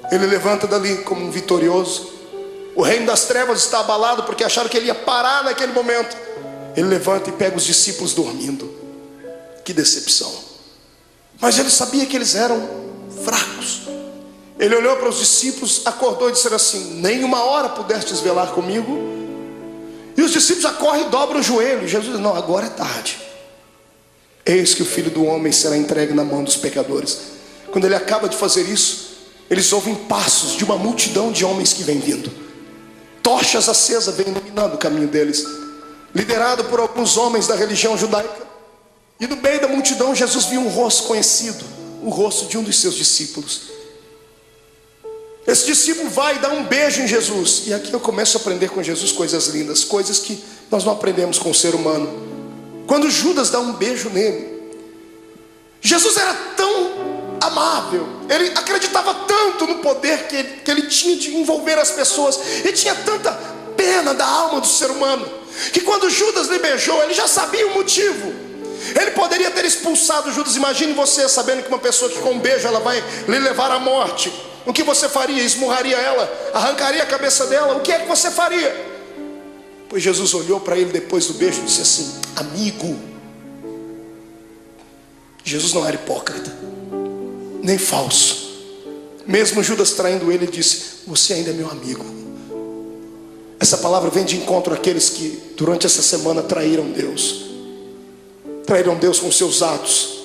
Ele levanta dali como um vitorioso. O reino das trevas está abalado porque acharam que ele ia parar naquele momento. Ele levanta e pega os discípulos dormindo. Que decepção. Mas ele sabia que eles eram fracos. Ele olhou para os discípulos, acordou e disse assim: nem uma hora pudestes velar comigo? E os discípulos já correm e dobram o joelho. E Jesus diz: não, agora é tarde. Eis que o Filho do Homem será entregue na mão dos pecadores. Quando ele acaba de fazer isso, eles ouvem passos de uma multidão de homens que vem vindo. Tochas acesas vêm iluminando o caminho deles, liderado por alguns homens da religião judaica. E no meio da multidão Jesus viu um rosto conhecido, o rosto de um dos seus discípulos. Esse discípulo vai e dá um beijo em Jesus. E aqui eu começo a aprender com Jesus coisas lindas, coisas que nós não aprendemos com o ser humano. Quando Judas dá um beijo nele, Jesus era tão amável, ele acreditava tanto no poder que ele tinha de envolver as pessoas, e tinha tanta pena da alma do ser humano, que quando Judas lhe beijou, ele já sabia o motivo. Ele poderia ter expulsado Judas. Imagine você sabendo que uma pessoa que com um beijo ela vai lhe levar à morte. O que você faria? Esmurraria ela? Arrancaria a cabeça dela? O que é que você faria? Pois Jesus olhou para ele depois do beijo e disse assim: amigo. Jesus não era hipócrita, nem falso. Mesmo Judas traindo ele, disse: você ainda é meu amigo. Essa palavra vem de encontro àqueles que durante essa semana traíram Deus. Traíram Deus com seus atos,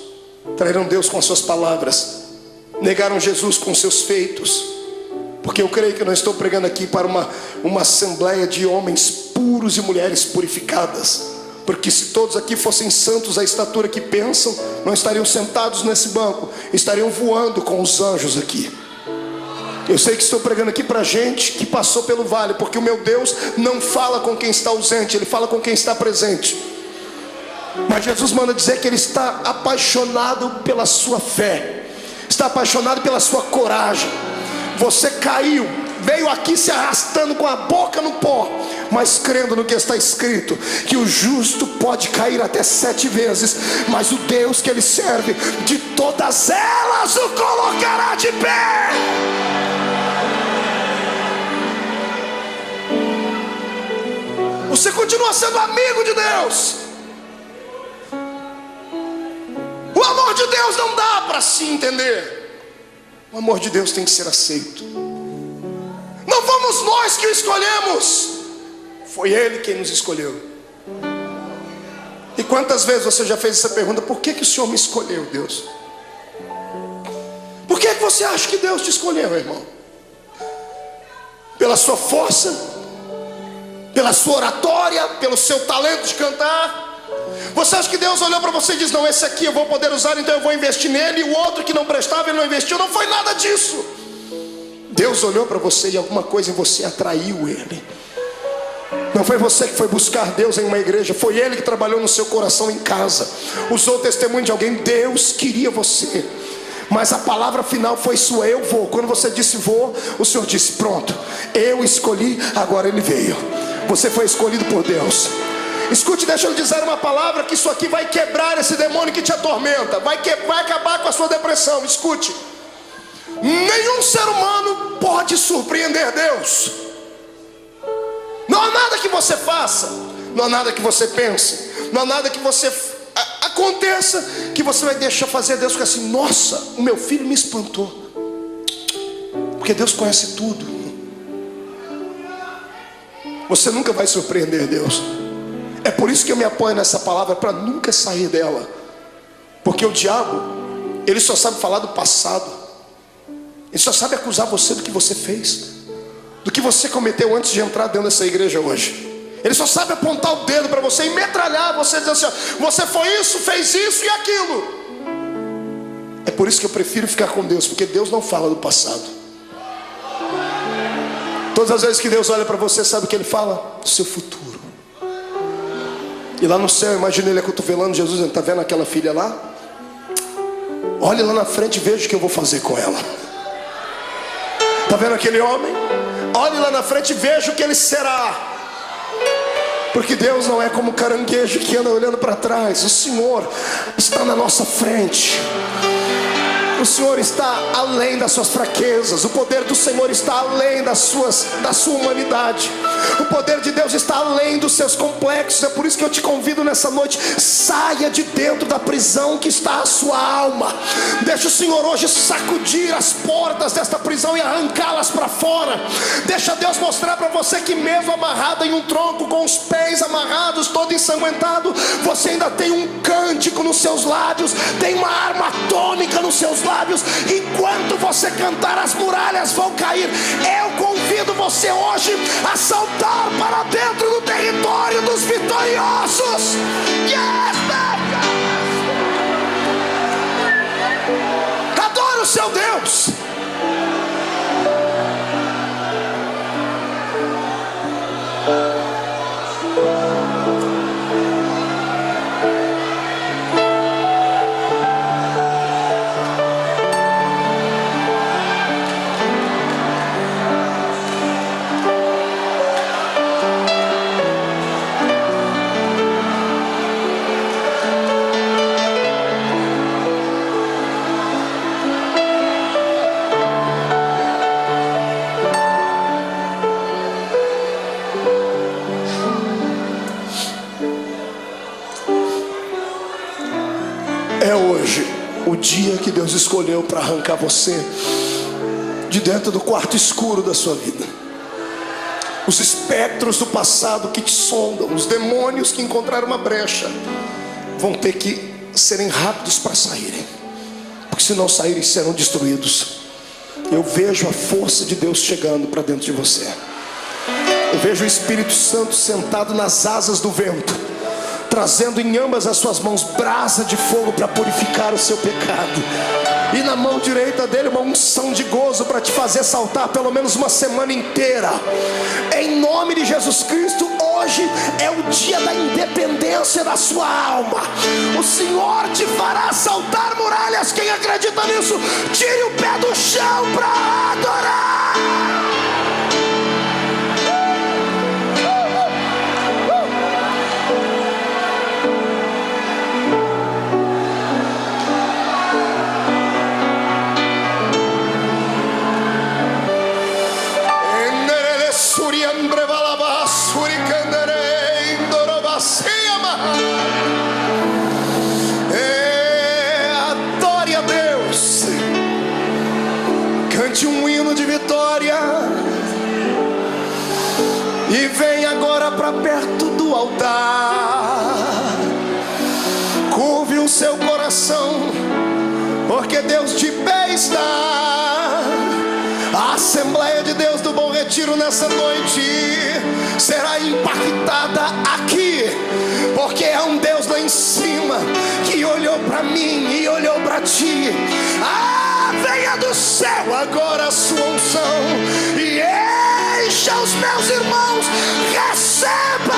traíram Deus com as suas palavras, negaram Jesus com seus feitos. Porque eu creio que eu não estou pregando aqui para uma assembleia de homens puros e mulheres purificadas, porque se todos aqui fossem santos à estatura que pensam, não estariam sentados nesse banco, estariam voando com os anjos aqui. Eu sei que estou pregando aqui para gente que passou pelo vale, porque o meu Deus não fala com quem está ausente, Ele fala com quem está presente. Mas Jesus manda dizer que Ele está apaixonado pela sua fé, está apaixonado pela sua coragem. Você caiu, veio aqui se arrastando com a boca no pó, mas crendo no que está escrito, que o justo pode cair até 7 vezes, mas o Deus que Ele serve, de todas elas o colocará de pé. Você continua sendo amigo de Deus. O amor de Deus não dá para se entender. O amor de Deus tem que ser aceito. Não fomos nós que o escolhemos, foi Ele quem nos escolheu. E quantas vezes você já fez essa pergunta: por que o Senhor me escolheu, Deus? Por que você acha que Deus te escolheu, irmão? Pela sua força? Pela sua oratória? Pelo seu talento de cantar? Você acha que Deus olhou para você e disse: não, esse aqui eu vou poder usar, então eu vou investir nele, e o outro que não prestava ele não investiu? Não foi nada disso. Deus olhou para você e alguma coisa em você atraiu Ele. Não foi você que foi buscar Deus em uma igreja, foi Ele que trabalhou no seu coração em casa, usou o testemunho de alguém. Deus queria você, mas a palavra final foi sua: eu vou. Quando você disse vou, o Senhor disse: pronto, eu escolhi, agora Ele veio. Você foi escolhido por Deus. Escute, deixa eu dizer uma palavra, que isso aqui vai quebrar esse demônio que te atormenta, vai acabar com a sua depressão. Escute: nenhum ser humano pode surpreender Deus. Não há nada que você faça, não há nada que você pense, não há nada que você aconteça que você vai deixar fazer Deus ficar assim: nossa, o meu filho me espantou. Porque Deus conhece tudo. Você nunca vai surpreender Deus. É por isso que eu me apoio nessa palavra, para nunca sair dela. Porque o diabo, ele só sabe falar do passado. Ele só sabe acusar você do que você fez, do que você cometeu antes de entrar dentro dessa igreja hoje. Ele só sabe apontar o dedo para você e metralhar você, dizendo assim: você foi isso, fez isso e aquilo. É por isso que eu prefiro ficar com Deus, porque Deus não fala do passado. Todas as vezes que Deus olha para você, sabe o que Ele fala? Do seu futuro. E lá no céu, imagina Ele acotovelando Jesus, está vendo aquela filha lá? Olhe lá na frente e veja o que eu vou fazer com ela. Está vendo aquele homem? Olhe lá na frente e veja o que ele será. Porque Deus não é como caranguejo que anda olhando para trás. O Senhor está na nossa frente. O Senhor está além das suas fraquezas. O poder do Senhor está além da sua humanidade. O poder de Deus está além dos seus complexos. É por isso que eu te convido nessa noite: saia de dentro da prisão que está a sua alma. Deixa o Senhor hoje sacudir as portas desta prisão e arrancá-las para fora. Deixa Deus mostrar para você que mesmo amarrado em um tronco, com os pés amarrados, todo ensanguentado, você ainda tem um cântico nos seus lábios, tem uma arma atômica nos seus lábios. Enquanto você cantar, as muralhas vão cair. Eu convido você hoje a saltar para dentro do território dos vitoriosos. Yes, adore o seu Deus. É hoje o dia que Deus escolheu para arrancar você de dentro do quarto escuro da sua vida. Os espectros do passado que te sondam, os demônios que encontraram uma brecha, vão ter que serem rápidos para saírem, porque se não saírem serão destruídos. Eu vejo a força de Deus chegando para dentro de você. Eu vejo o Espírito Santo sentado nas asas do vento, trazendo em ambas as suas mãos brasa de fogo para purificar o seu pecado, e na mão direita dele uma unção de gozo para te fazer saltar pelo menos uma semana inteira. Em nome de Jesus Cristo, hoje é o dia da independência da sua alma. O Senhor te fará saltar muralhas. Quem acredita nisso, tire o pé do chão para adorar. Adore a Deus, cante um hino de vitória e vem agora para perto do altar. Curve o seu coração, porque Deus de pé está. A Assembleia de Deus do Bom Retiro nessa noite será impactada aqui, porque é um Deus lá em cima que olhou para mim e olhou para ti. Venha do céu agora a sua unção e encha os meus irmãos. Receba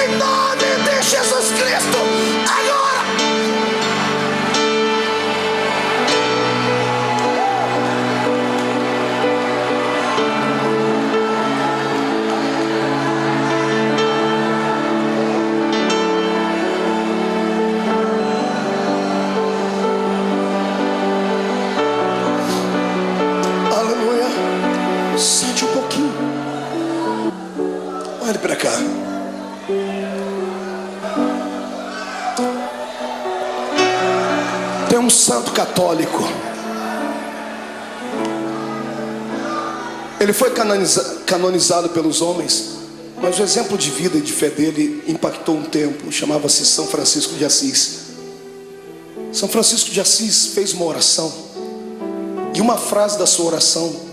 em nome de Jesus Cristo agora. Sente um pouquinho. Olhe para cá. Tem um santo católico. Ele foi canonizado pelos homens, mas o exemplo de vida e de fé dele impactou um tempo. Chamava-se São Francisco de Assis. São Francisco de Assis fez uma oração, e uma frase da sua oração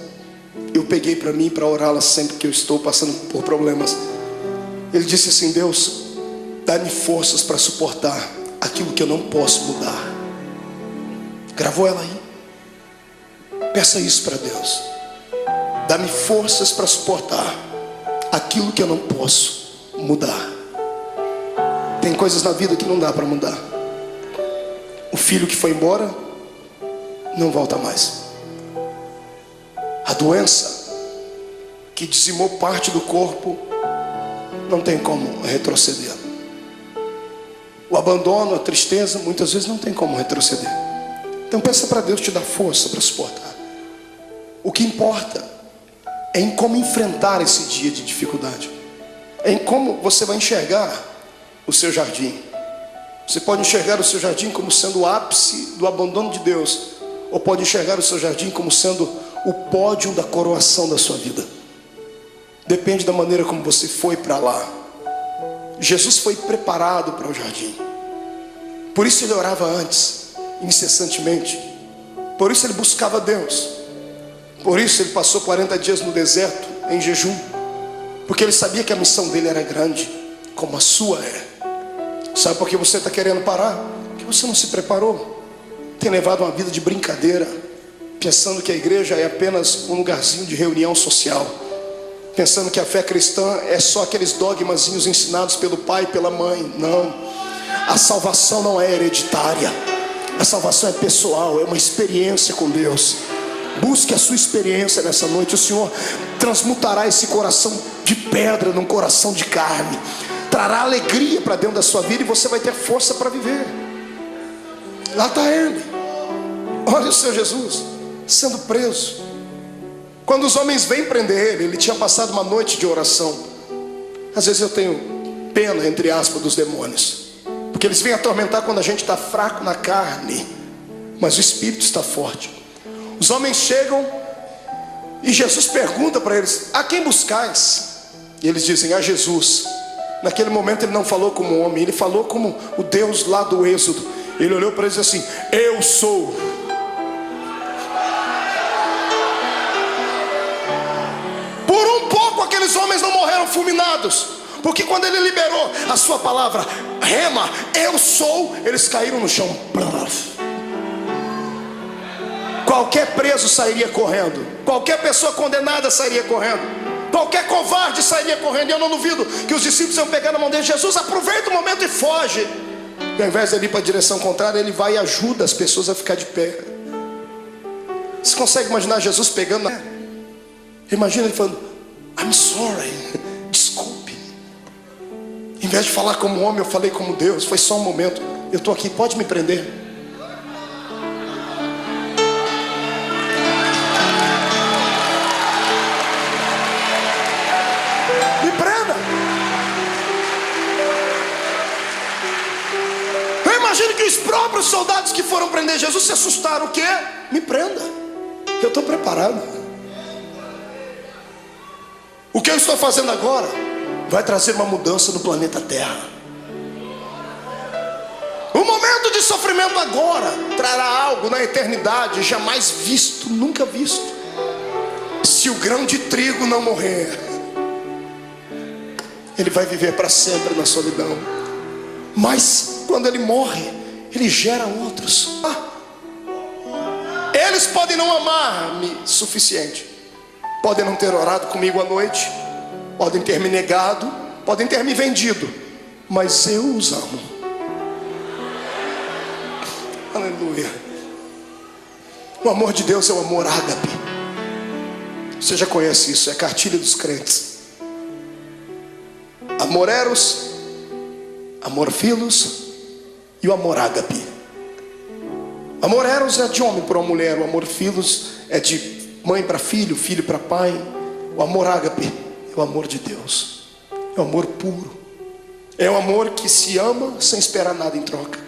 eu peguei para mim, para orá-la sempre que eu estou passando por problemas. Ele disse assim: Deus, dá-me forças para suportar aquilo que eu não posso mudar. Gravou ela aí? Peça isso para Deus. Dá-me forças para suportar aquilo que eu não posso mudar. Tem coisas na vida que não dá para mudar. O filho que foi embora não volta mais. A doença que dizimou parte do corpo não tem como retroceder. O abandono, a tristeza, muitas vezes não tem como retroceder. Então peça para Deus te dar força para suportar. O que importa é em como enfrentar esse dia de dificuldade. É em como você vai enxergar o seu jardim. Você pode enxergar o seu jardim como sendo o ápice do abandono de Deus, ou pode enxergar o seu jardim como sendo o pódio da coroação da sua vida. Depende da maneira como você foi para lá. Jesus foi preparado para o jardim. Por isso ele orava antes, incessantemente. Por isso ele buscava Deus. Por isso ele passou 40 dias no deserto em jejum, porque ele sabia que a missão dele era grande, como a sua é. Sabe por que você está querendo parar? Porque você não se preparou. Tem levado uma vida de brincadeira, pensando que a igreja é apenas um lugarzinho de reunião social, pensando que a fé cristã é só aqueles dogmazinhos ensinados pelo pai e pela mãe. Não, a salvação não é hereditária. A salvação é pessoal, é uma experiência com Deus. Busque a sua experiência nessa noite. O Senhor transmutará esse coração de pedra num coração de carne, trará alegria para dentro da sua vida, e você vai ter força para viver. Lá está Ele. Olha o Senhor Jesus sendo preso. Quando os homens vêm prender ele tinha passado uma noite de oração. Às vezes eu tenho pena, entre aspas, dos demônios, porque eles vêm atormentar quando a gente está fraco na carne, mas o espírito está forte. Os homens chegam e Jesus pergunta para eles: a quem buscais? E eles dizem: a Jesus. Naquele momento ele não falou como homem, ele falou como o Deus lá do Êxodo. Ele olhou para eles assim: eu sou. Por um pouco aqueles homens não morreram fulminados, Porque quando ele liberou a sua palavra, rema, eu sou, eles caíram no chão. Qualquer preso sairia correndo, qualquer pessoa condenada sairia correndo, qualquer covarde sairia correndo. E eu não duvido que os discípulos iam pegar na mão dele: Jesus, aproveita o momento e foge. E ao invés de ele ir para a direção contrária, ele vai e ajuda as pessoas a ficar de pé. Você consegue imaginar Jesus pegando Imagina ele falando: I'm sorry, desculpe. Em vez de falar como homem, eu falei como Deus. Foi só um momento, eu estou aqui, pode me prender. Me prenda. Eu imagino que os próprios soldados que foram prender Jesus se assustaram. O quê? Me prenda, eu estou preparado. O que eu estou fazendo agora vai trazer uma mudança no planeta Terra. O momento de sofrimento agora trará algo na eternidade jamais visto, nunca visto. Se o grão de trigo não morrer, ele vai viver para sempre na solidão. Mas quando ele morre, ele gera outros. Eles podem não amar-me suficiente, podem não ter orado comigo à noite, podem ter me negado, podem ter me vendido, mas eu os amo. Aleluia. O amor de Deus é o amor ágape. Você já conhece isso, é a cartilha dos crentes. Amor eros, amor filos e o amor ágape. Amor eros é de homem para uma mulher, o amor filos é de mãe para filho, filho para pai. O amor ágape é o amor de Deus, é o amor puro, é o amor que se ama sem esperar nada em troca.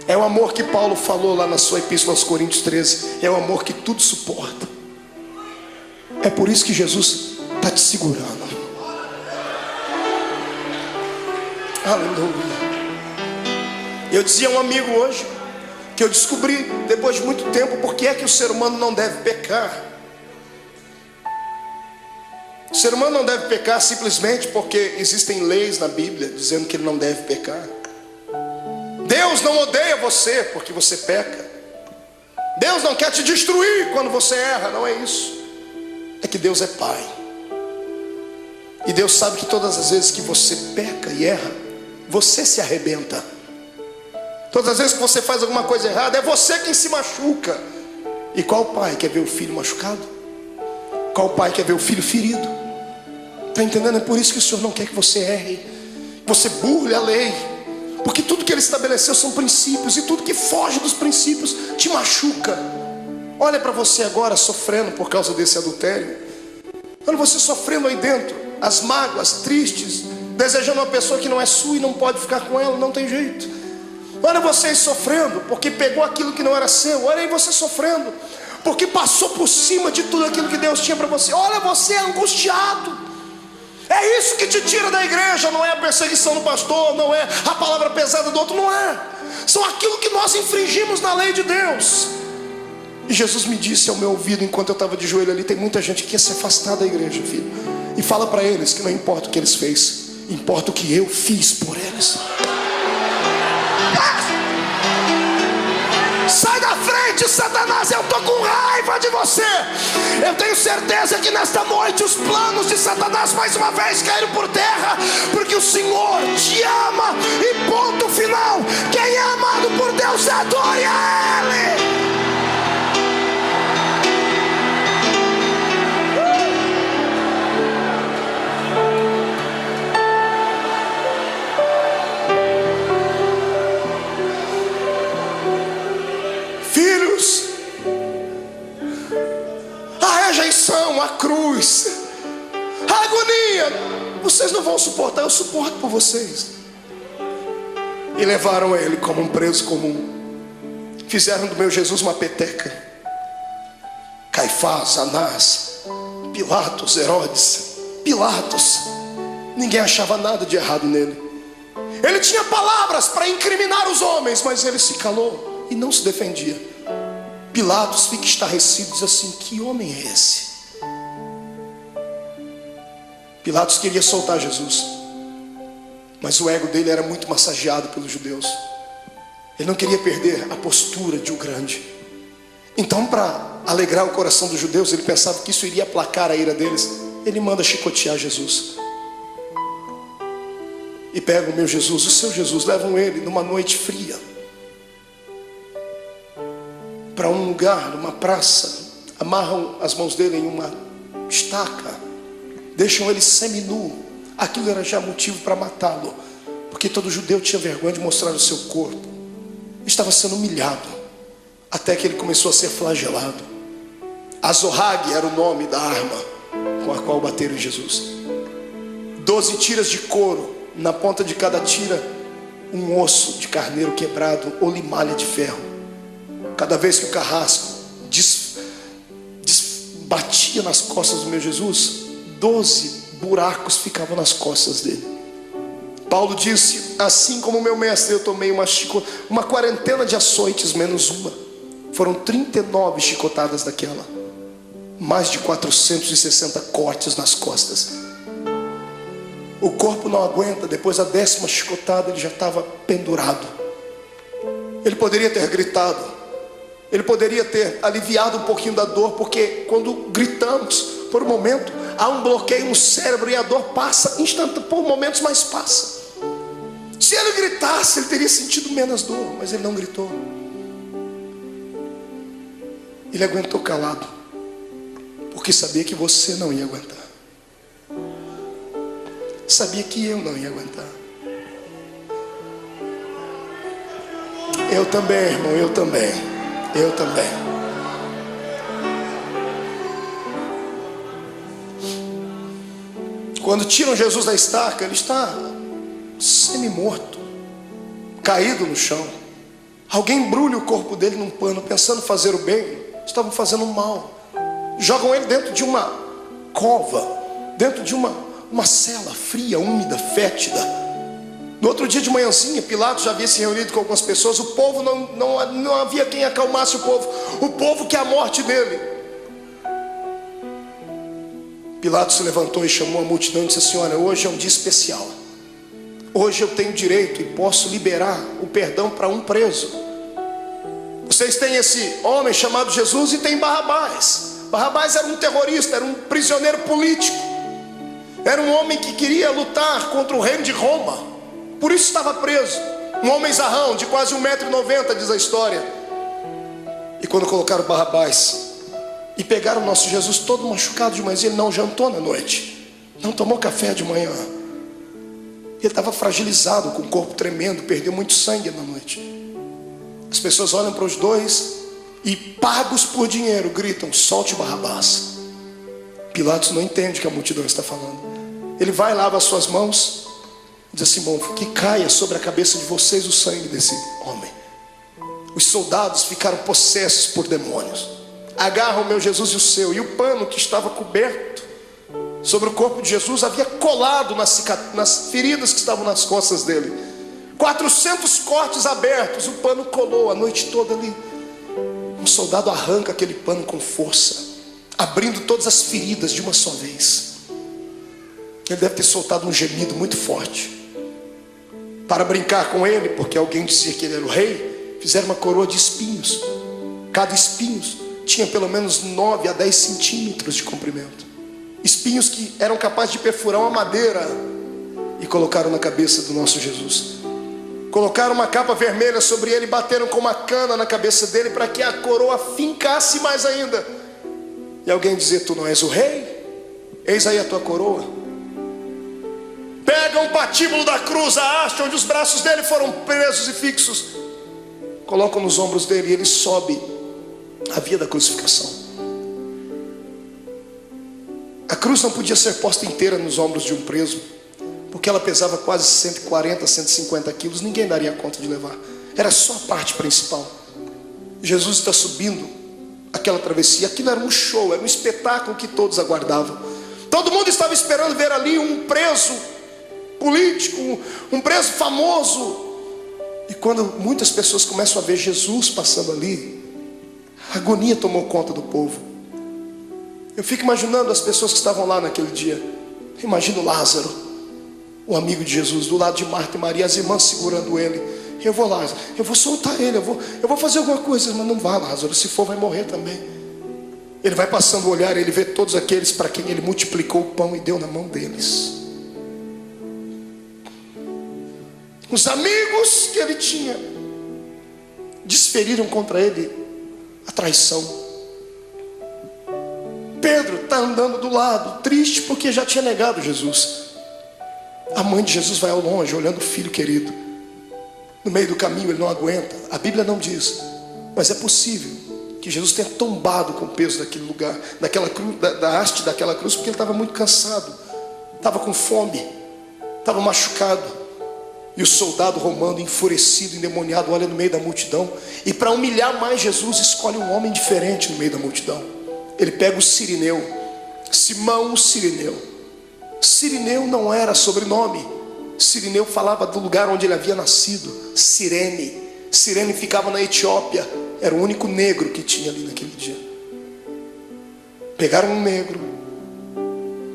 É o amor que Paulo falou lá na sua epístola aos Coríntios 13. É o amor que tudo suporta. É por isso que Jesus está te segurando. Aleluia. Eu dizia a um amigo hoje que eu descobri depois de muito tempo por que é que o ser humano não deve pecar. O ser humano não deve pecar simplesmente porque existem leis na Bíblia dizendo que ele não deve pecar. Deus não odeia você porque você peca. Deus não quer te destruir quando você erra, não é isso. É que Deus é Pai. E Deus sabe que todas as vezes que você peca e erra, você se arrebenta. Todas as vezes que você faz alguma coisa errada, é você quem se machuca. E qual pai quer ver o filho machucado? Qual pai quer ver o filho ferido? Está entendendo? É por isso que o Senhor não quer que você erre, que você burle a lei. Porque tudo que Ele estabeleceu são princípios, e tudo que foge dos princípios te machuca. Olha para você agora sofrendo por causa desse adultério. Olha você sofrendo aí dentro, as mágoas, tristes, desejando uma pessoa que não é sua e não pode ficar com ela, não tem jeito. Olha vocês sofrendo porque pegou aquilo que não era seu. Olha aí você sofrendo porque passou por cima de tudo aquilo que Deus tinha para você. Olha você angustiado. É isso que te tira da igreja. Não é a perseguição do pastor, não é a palavra pesada do outro, não é. São aquilo que nós infringimos na lei de Deus. E Jesus me disse ao meu ouvido enquanto eu estava de joelho ali: tem muita gente que quer se afastar da igreja, filho. E fala para eles que não importa o que eles fez, importa o que eu fiz por eles. Sai da frente, Satanás, eu estou com raiva de você. Eu tenho certeza que nesta noite os planos de Satanás mais uma vez caíram por terra, porque o Senhor te ama e ponto final. Quem é amado por Deus, adore a Ele. Filhos, a rejeição, a cruz, a agonia, vocês não vão suportar, eu suporto por vocês. E levaram ele como um preso comum. Fizeram do meu Jesus uma peteca. Caifás, Anás, Pilatos, Herodes, Pilatos. Ninguém achava nada de errado nele. Ele tinha palavras para incriminar os homens, mas ele se calou e não se defendia. Pilatos fica estarrecido e diz assim: que homem é esse? Pilatos queria soltar Jesus, mas o ego dele era muito massageado pelos judeus. Ele não queria perder a postura de um grande. Então, para alegrar o coração dos judeus, ele pensava que isso iria aplacar a ira deles. Ele manda chicotear Jesus. E pegam o meu Jesus, o seu Jesus, levam ele numa noite fria para um lugar, numa praça, amarram as mãos dele em uma estaca, deixam ele seminu. Aquilo era já motivo para matá-lo, porque todo judeu tinha vergonha de mostrar o seu corpo. Estava sendo humilhado, até que ele começou a ser flagelado. Azorrague era o nome da arma com a qual bateram em Jesus. 12 tiras de couro, na ponta de cada tira um osso de carneiro quebrado ou limalha de ferro. Cada vez que o carrasco batia nas costas do meu Jesus, 12 buracos ficavam nas costas dele. Paulo disse: assim como meu mestre, eu tomei uma quarentena de açoites menos uma. Foram 39 chicotadas daquela, mais de 460 cortes nas costas. O corpo não aguenta. Depois da 10ª chicotada, ele já estava pendurado. Ele poderia ter gritado, ele poderia ter aliviado um pouquinho da dor, porque quando gritamos, por um momento, há um bloqueio no cérebro e a dor passa por momentos, mas passa. Se ele gritasse, ele teria sentido menos dor, mas ele não gritou. Ele aguentou calado, porque sabia que você não ia aguentar. Sabia que eu não ia aguentar. Eu também, irmão, eu também. Quando tiram Jesus da estaca, ele está semi-morto, caído no chão. Alguém embrulha o corpo dele num pano, pensando fazer o bem. Estavam fazendo mal. Jogam ele dentro de uma cova, dentro de uma cela fria, úmida, fétida. No outro dia de manhãzinha, Pilatos já havia se reunido com algumas pessoas. O povo não havia quem acalmasse o povo. O povo quer a morte dele. Pilatos se levantou e chamou a multidão e disse assim: olha, hoje é um dia especial. Hoje eu tenho direito e posso liberar o perdão para um preso. Vocês têm esse homem chamado Jesus e tem Barrabás. Barrabás era um terrorista, era um prisioneiro político. Era um homem que queria lutar contra o reino de Roma. Por isso estava preso. Um homem zarrão, de quase 1,90 m, diz a história. E quando colocaram Barrabás e pegaram o nosso Jesus todo machucado de manhã, ele não jantou na noite, não tomou café de manhã. Ele estava fragilizado, com o corpo tremendo, perdeu muito sangue na noite. As pessoas olham para os dois e, pagos por dinheiro, gritam: solte Barrabás. Pilatos não entende o que a multidão está falando. Ele vai, lava as suas mãos, diz assim: bom, que caia sobre a cabeça de vocês o sangue desse homem. Os soldados ficaram possessos por demônios. Agarram o meu Jesus e o seu. E o pano que estava coberto sobre o corpo de Jesus havia colado nas feridas que estavam nas costas dele. 400 cortes abertos. O pano colou a noite toda ali. Um soldado arranca aquele pano com força, abrindo todas as feridas de uma só vez. Ele deve ter soltado um gemido muito forte. Para brincar com ele, porque alguém dizia que ele era o rei, fizeram uma coroa de espinhos. Cada espinho tinha pelo menos 9 a 10 centímetros de comprimento. Espinhos que eram capazes de perfurar uma madeira. E colocaram na cabeça do nosso Jesus. Colocaram uma capa vermelha sobre ele, bateram com uma cana na cabeça dele para que a coroa fincasse mais ainda. E alguém dizia: tu não és o rei? Eis aí a tua coroa. Pegam o patíbulo da cruz, a haste onde os braços dele foram presos e fixos, colocam nos ombros dele e ele sobe a via da crucificação. A cruz não podia ser posta inteira nos ombros de um preso, porque ela pesava quase 140, 150 quilos. Ninguém daria conta de levar. Era só a parte principal. Jesus está subindo aquela travessia. Aquilo era um show, era um espetáculo que todos aguardavam. Todo mundo estava esperando ver ali um preso político, um preso famoso. E quando muitas pessoas começam a ver Jesus passando ali, a agonia tomou conta do povo. Eu fico imaginando as pessoas que estavam lá naquele dia. Imagina o Lázaro, o amigo de Jesus, do lado de Marta e Maria, as irmãs segurando ele. Eu vou, Lázaro, eu vou soltar ele, eu vou fazer alguma coisa. Mas não vá, Lázaro, se for vai morrer também. Ele vai passando o olhar, ele vê todos aqueles para quem ele multiplicou o pão e deu na mão deles. Os amigos que ele tinha desferiram contra ele a traição. Pedro está andando do lado, triste porque já tinha negado Jesus. A mãe de Jesus vai ao longe, olhando o filho querido. No meio do caminho ele não aguenta. A Bíblia não diz, mas é possível que Jesus tenha tombado com o peso daquele lugar, daquela cruz, da haste daquela cruz, porque ele estava muito cansado, estava com fome, estava machucado. E o soldado romano, enfurecido, endemoniado, olha no meio da multidão, e para humilhar mais Jesus, escolhe um homem diferente no meio da multidão. Ele pega o Cirineu, Simão o Cirineu. Cirineu não era sobrenome. Cirineu falava do lugar onde ele havia nascido, Cirene. Cirene ficava na Etiópia. Era o único negro que tinha ali naquele dia. Pegaram um negro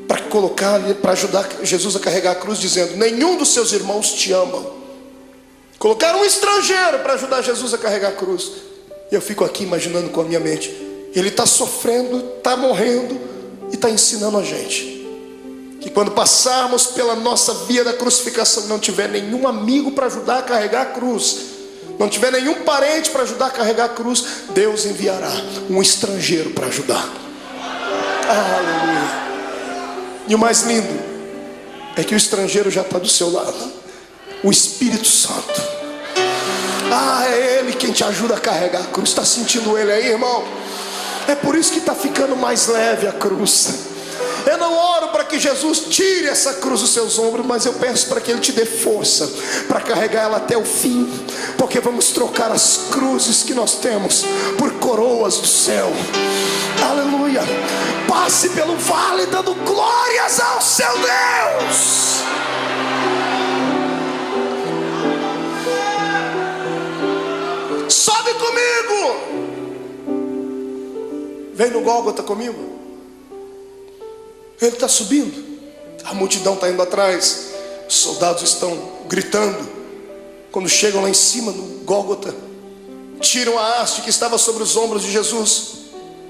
para colocar ali, para ajudar Jesus a carregar a cruz, dizendo: nenhum dos seus irmãos te amam. Colocaram um estrangeiro para ajudar Jesus a carregar a cruz. E eu fico aqui imaginando com a minha mente, ele está sofrendo, está morrendo e está ensinando a gente que quando passarmos pela nossa via da crucificação, não tiver nenhum amigo para ajudar a carregar a cruz, não tiver nenhum parente para ajudar a carregar a cruz, Deus enviará um estrangeiro para ajudar. Aleluia. E o mais lindo é que o estrangeiro já está do seu lado, o Espírito Santo. É Ele quem te ajuda a carregar a cruz. Está sentindo Ele aí, irmão? É por isso que está ficando mais leve a cruz. Eu não oro para que Jesus tire essa cruz dos seus ombros, mas eu peço para que Ele te dê força para carregar ela até o fim, porque vamos trocar as cruzes que nós temos por coroas do céu. Aleluia. Passe pelo vale dando glórias ao seu Deus. Sobe comigo. Vem no Gólgota comigo. Ele está subindo, a multidão está indo atrás, os soldados estão gritando. Quando chegam lá em cima no Gólgota, tiram a haste que estava sobre os ombros de Jesus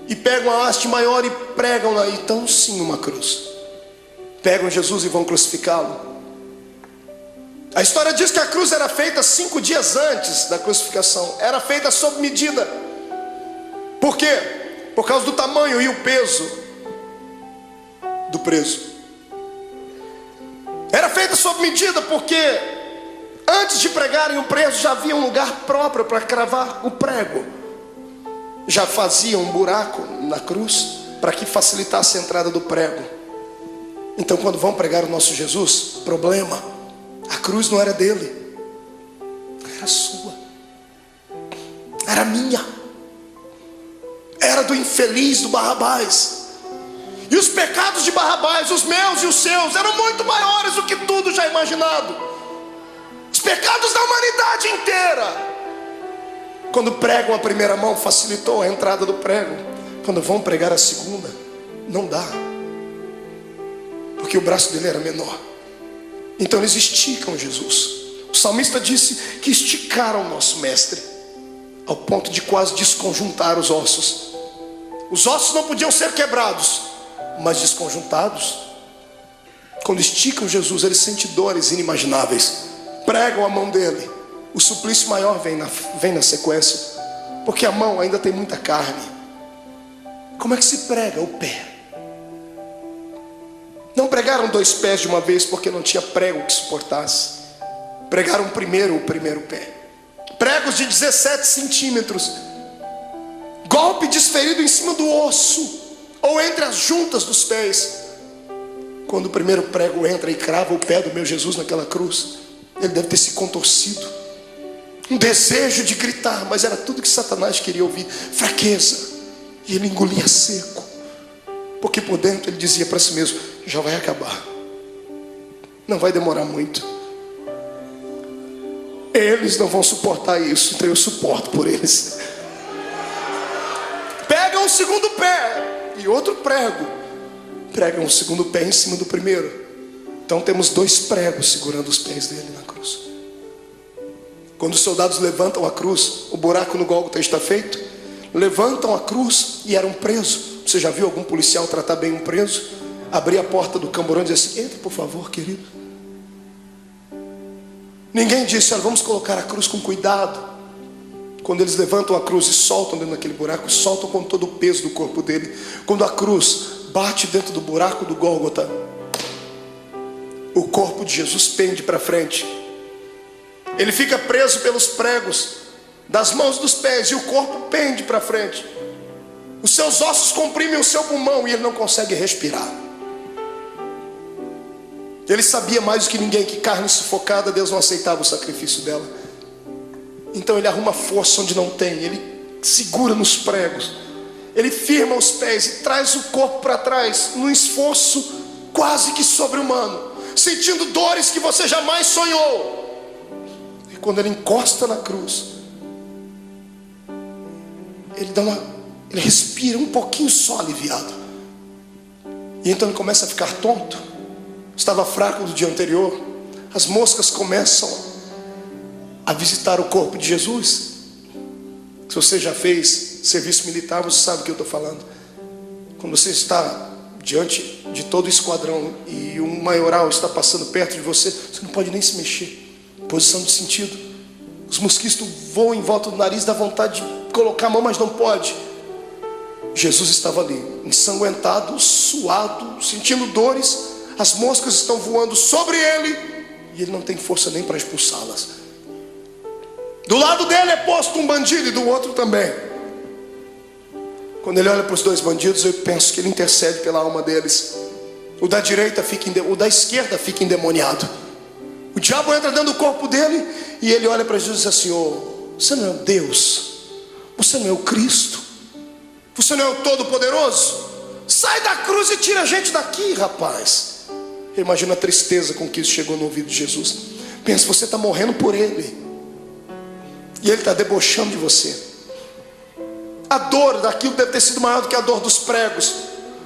e pegam a haste maior e pregam lá. Então sim, uma cruz. Pegam Jesus e vão crucificá-lo. A história diz que a cruz era feita 5 dias antes da crucificação. Era feita sob medida. Por quê? Por causa do tamanho e o peso do preso. Era feita sob medida porque antes de pregarem o preso já havia um lugar próprio para cravar o prego. Já faziam um buraco na cruz para que facilitasse a entrada do prego. Então quando vão pregar o nosso Jesus, problema, a cruz não era dele, era sua, era minha, era do infeliz, do Barrabás. E os pecados de Barrabás, os meus e os seus, eram muito maiores do que tudo já imaginado. Os pecados da humanidade inteira. Quando pregam a primeira mão, facilitou a entrada do prego. Quando vão pregar a segunda, não dá, porque o braço dele era menor. Então eles esticam Jesus. O salmista disse que esticaram o nosso mestre, ao ponto de quase desconjuntar os ossos. Os ossos não podiam ser quebrados, mas desconjuntados. Quando esticam Jesus, ele sente dores inimagináveis. Pregam a mão dele, o suplício maior vem na sequência, porque a mão ainda tem muita carne. Como é que se prega o pé? Não pregaram 2 pés de uma vez, porque não tinha prego que suportasse. Pregaram primeiro o primeiro pé. Pregos de 17 centímetros, golpe desferido em cima do osso, ou entre as juntas dos pés. Quando o primeiro prego entra e crava o pé do meu Jesus naquela cruz, ele deve ter se contorcido, um desejo de gritar, mas era tudo que Satanás queria ouvir, fraqueza. E ele engolia seco, porque por dentro ele dizia para si mesmo: já vai acabar, não vai demorar muito, eles não vão suportar isso, então eu suporto por eles. Pega um segundo pé e outro prego, pregam o segundo pé em cima do primeiro. Então temos 2 pregos segurando os pés dele na cruz. Quando os soldados levantam a cruz, o buraco no Gólgota está feito. Levantam a cruz e eram presos. Você já viu algum policial tratar bem um preso? Abrir a porta do camburão e dizer assim: entra por favor, querido. Ninguém disse: olha, vamos colocar a cruz com cuidado. Quando eles levantam a cruz e soltam dentro daquele buraco, soltam com todo o peso do corpo dele. Quando a cruz bate dentro do buraco do Gólgota, o corpo de Jesus pende para frente. Ele fica preso pelos pregos das mãos dos pés e o corpo pende para frente. Os seus ossos comprimem o seu pulmão e ele não consegue respirar. Ele sabia mais do que ninguém que carne sufocada, Deus não aceitava o sacrifício dela. Então ele arruma força onde não tem. Ele segura nos pregos. Ele firma os pés e traz o corpo para trás, num esforço quase que sobre-humano, sentindo dores que você jamais sonhou. E quando ele encosta na cruz, ele respira um pouquinho só aliviado. E então ele começa a ficar tonto. Estava fraco do dia anterior. As moscas começam a visitar o corpo de Jesus. Se você já fez serviço militar, você sabe o que eu estou falando. Quando você está diante de todo o esquadrão e um maioral está passando perto de você, você não pode nem se mexer. Posição de sentido. Os mosquitos voam em volta do nariz, dá vontade de colocar a mão, mas não pode. Jesus estava ali, ensanguentado, suado, sentindo dores. As moscas estão voando sobre ele e ele não tem força nem para expulsá-las. Do lado dele é posto um bandido e do outro também. Quando ele olha para os 2 bandidos, eu penso que ele intercede pela alma deles. O da esquerda fica endemoniado. O diabo entra dentro do corpo dele e ele olha para Jesus e diz assim: oh, você não é o Deus, você não é o Cristo, você não é o Todo-Poderoso? Sai da cruz e tira a gente daqui, rapaz. Eu imagino a tristeza com que isso chegou no ouvido de Jesus. Pensa, você está morrendo por ele e ele está debochando de você. A dor daquilo deve ter sido maior do que a dor dos pregos,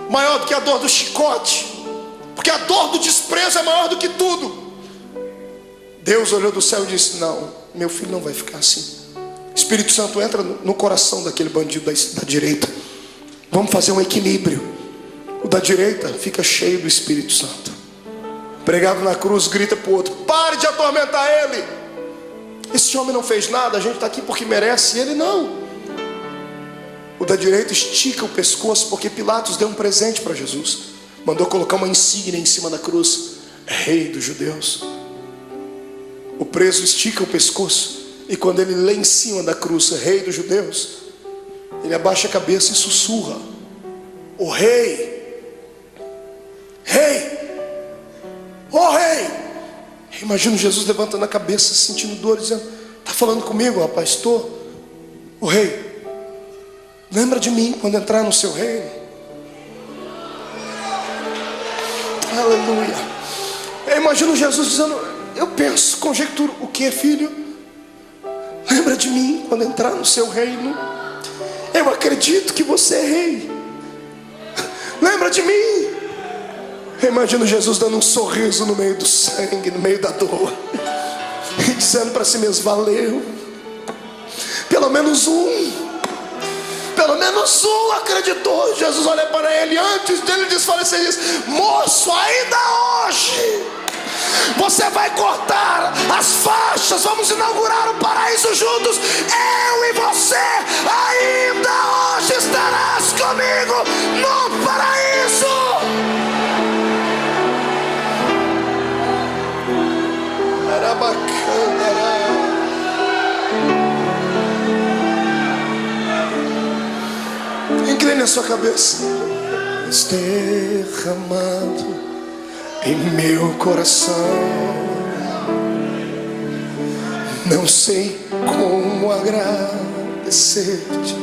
maior do que a dor do chicote, porque a dor do desprezo é maior do que tudo. Deus olhou do céu e disse: não, meu filho não vai ficar assim. Espírito Santo entra no coração daquele bandido da direita. Vamos fazer um equilíbrio. O da direita fica cheio do Espírito Santo. Pregado na cruz, grita para o outro: pare de atormentar ele. Esse homem não fez nada, a gente está aqui porque merece, ele não. O da direita estica o pescoço, porque Pilatos deu um presente para Jesus. Mandou colocar uma insígnia em cima da cruz: Rei dos Judeus. O preso estica o pescoço, e quando ele lê em cima da cruz Rei dos Judeus, ele abaixa a cabeça e sussurra: o Rei, Rei, ó Rei. Imagino Jesus levantando a cabeça, sentindo dor, dizendo: está falando comigo, rapaz? Estou. O Rei, lembra de mim quando entrar no seu reino. Aleluia. Eu imagino Jesus dizendo: eu penso, conjecturo: o que, filho? Lembra de mim quando entrar no seu reino. Eu acredito que você é rei. Lembra de mim. Eu imagino Jesus dando um sorriso no meio do sangue, no meio da dor, e dizendo para si mesmo: valeu. Pelo menos um acreditou. Jesus olha para ele antes dele desfalecer e diz: moço, ainda hoje você vai cortar as faixas, vamos inaugurar o paraíso juntos. Eu e você, ainda hoje estarás comigo no paraíso. Era bacana. Incline a sua cabeça. Derramado em meu coração, não sei como agradecer-te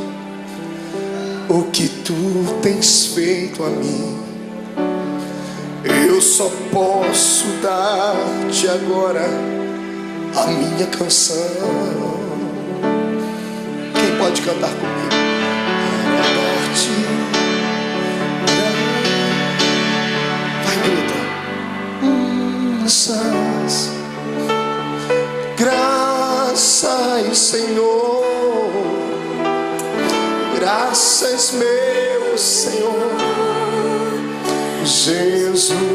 o que tu tens feito a mim. Eu só posso dar-te agora a minha canção. Quem pode cantar comigo? Senhor. Graças, meu Senhor Jesus.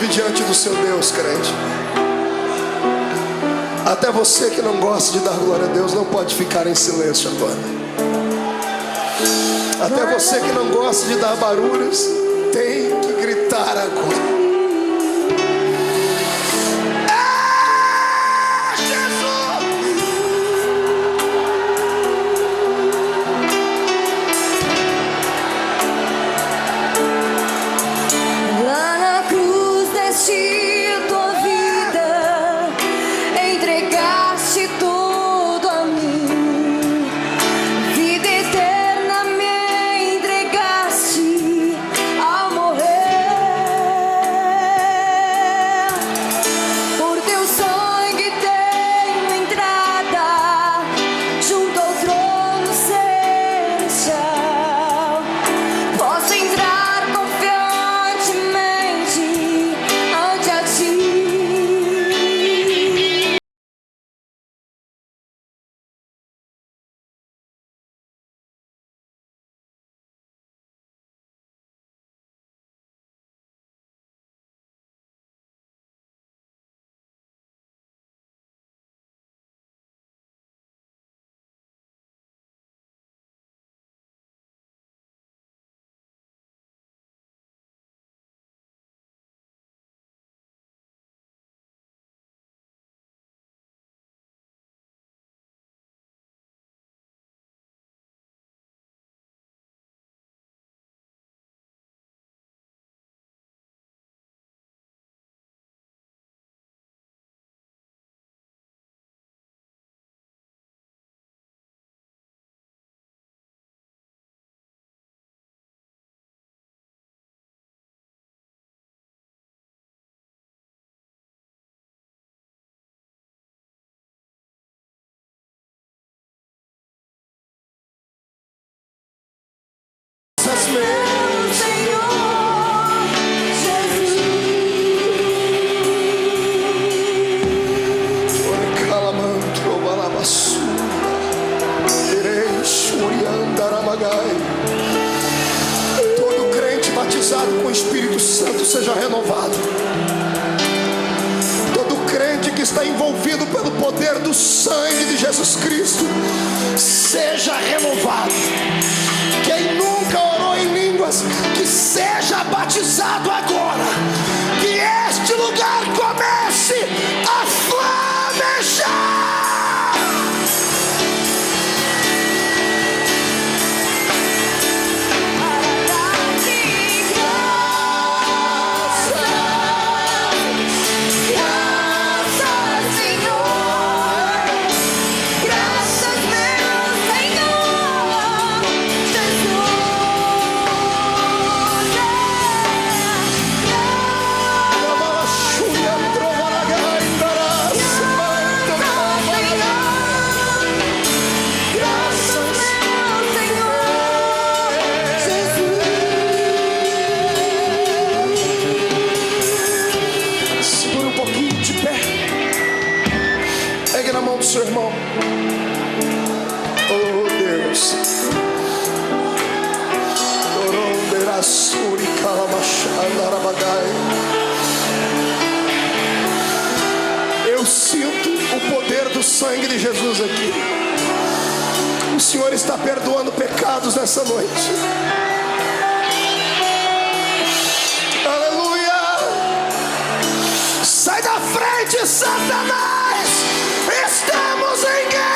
Diante do seu Deus, crente. Até você que não gosta de dar glória a Deus não pode ficar em silêncio agora. Até você que não gosta de dar barulhos tem que gritar agora. Meu Senhor Jesus. Calamantro balabassura, todo crente batizado com o Espírito Santo seja renovado. Todo crente que está envolvido pelo poder do sangue de Jesus Cristo seja renovado. Quem nunca orou em línguas, que seja batizado agora. Que este lugar comece a flamejar. Seu irmão, oh Deus, eu sinto o poder do sangue de Jesus aqui. O Senhor está perdoando pecados nessa noite. Aleluia! Sai da frente, Satanás! Estamos em guerra!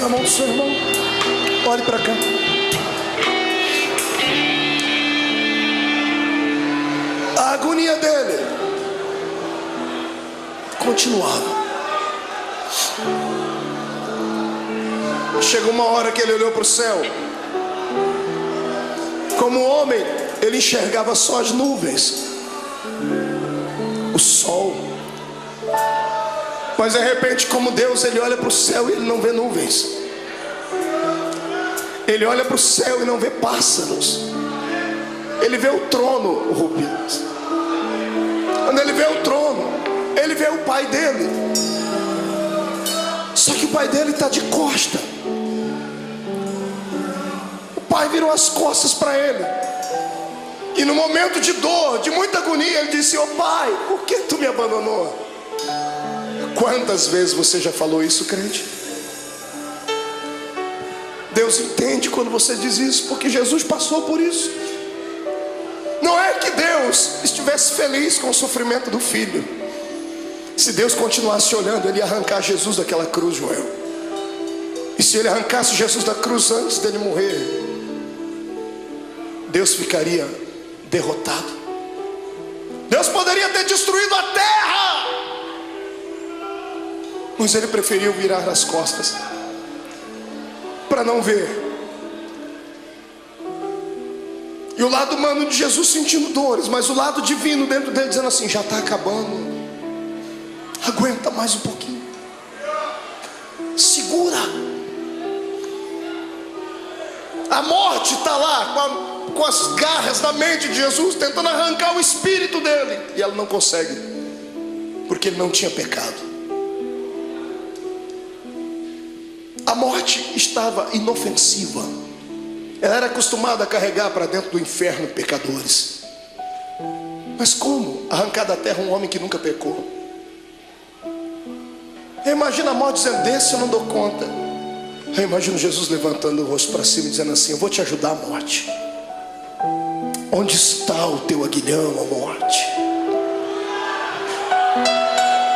na mão do seu irmão. Olhe para cá. A agonia dele continuava. Chegou uma hora que ele olhou para o céu. Como homem, ele enxergava só as nuvens, o sol. Mas de repente, como Deus, ele olha para o céu e ele não vê nuvens. Ele olha para o céu e não vê pássaros. Ele vê o trono, Rubens. Quando ele vê o trono, ele vê o pai dele. Só que o pai dele está de costa. O pai virou as costas para ele. E no momento de dor, de muita agonia, ele disse: "Ô pai, por que tu me abandonou?" Quantas vezes você já falou isso, crente? Deus entende quando você diz isso, porque Jesus passou por isso. Não é que Deus estivesse feliz com o sofrimento do filho. Se Deus continuasse olhando, ele ia arrancar Jesus daquela cruz, Joel. E se ele arrancasse Jesus da cruz antes dele morrer, Deus ficaria derrotado. Deus poderia ter destruído a terra, mas ele preferiu virar as costas para não ver. E o lado humano de Jesus sentindo dores, mas o lado divino dentro dele dizendo assim: já está acabando, aguenta mais um pouquinho, segura. A morte está lá com as garras da mente de Jesus, tentando arrancar o espírito dele, e ela não consegue, porque ele não tinha pecado. A morte estava inofensiva. Ela era acostumada a carregar para dentro do inferno pecadores. Mas como arrancar da terra um homem que nunca pecou? Eu imagino a morte dizendo: desse eu não dou conta. Eu imagino Jesus levantando o rosto para cima e dizendo assim: eu vou te ajudar, morte. Onde está o teu aguilhão, ó morte?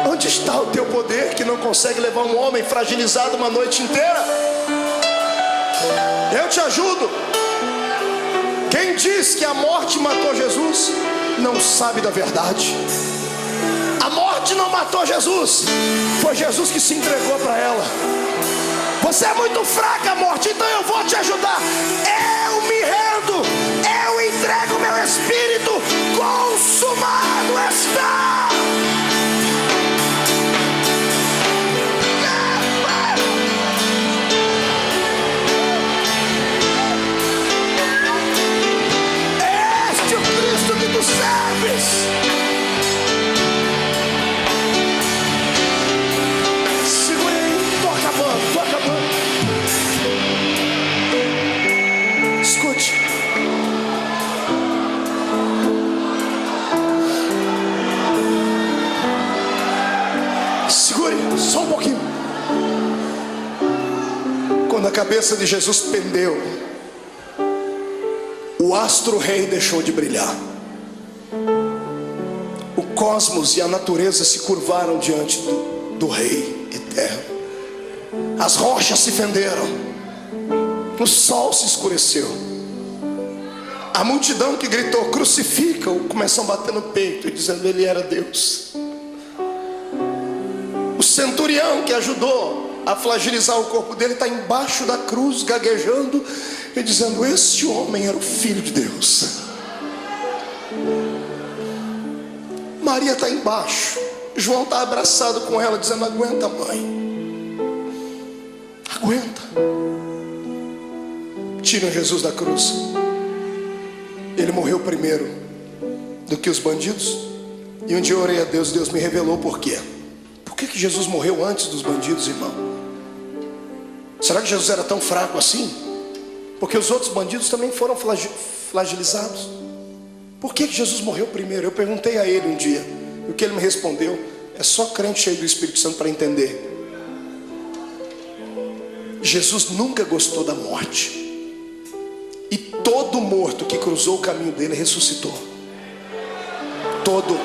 Onde está o teu poder que não consegue levar um homem fragilizado uma noite inteira? Eu te ajudo. Quem diz que a morte matou Jesus não sabe da verdade. A morte não matou Jesus, foi Jesus que se entregou para ela. Você é muito fraca, morte, então eu vou te ajudar. Eu me rendo, eu entrego meu espírito, consumado está. Este é o Cristo que tu serves. Escute. Segure só um pouquinho. Quando a cabeça de Jesus pendeu, o astro-rei deixou de brilhar. O cosmos e a natureza se curvaram diante do Rei eterno. As rochas se fenderam. O sol se escureceu. A multidão que gritou crucifica-o começou a bater no peito e dizendo ele era Deus. O centurião que ajudou a fragilizar o corpo dele está embaixo da cruz gaguejando e dizendo este homem era o Filho de Deus. Maria está embaixo, João está abraçado com ela dizendo aguenta, mãe, aguenta. Tiram Jesus da cruz. Ele morreu primeiro do que os bandidos. E um dia eu orei a Deus, Deus me revelou por quê. Por que Jesus morreu antes dos bandidos, irmão? Será que Jesus era tão fraco assim? Porque os outros bandidos também foram flagelizados. Por que Jesus morreu primeiro? Eu perguntei a ele um dia, e o que ele me respondeu: é só crente cheio do Espírito Santo para entender. Jesus nunca gostou da morte. E todo morto que cruzou o caminho dele ressuscitou. Todo.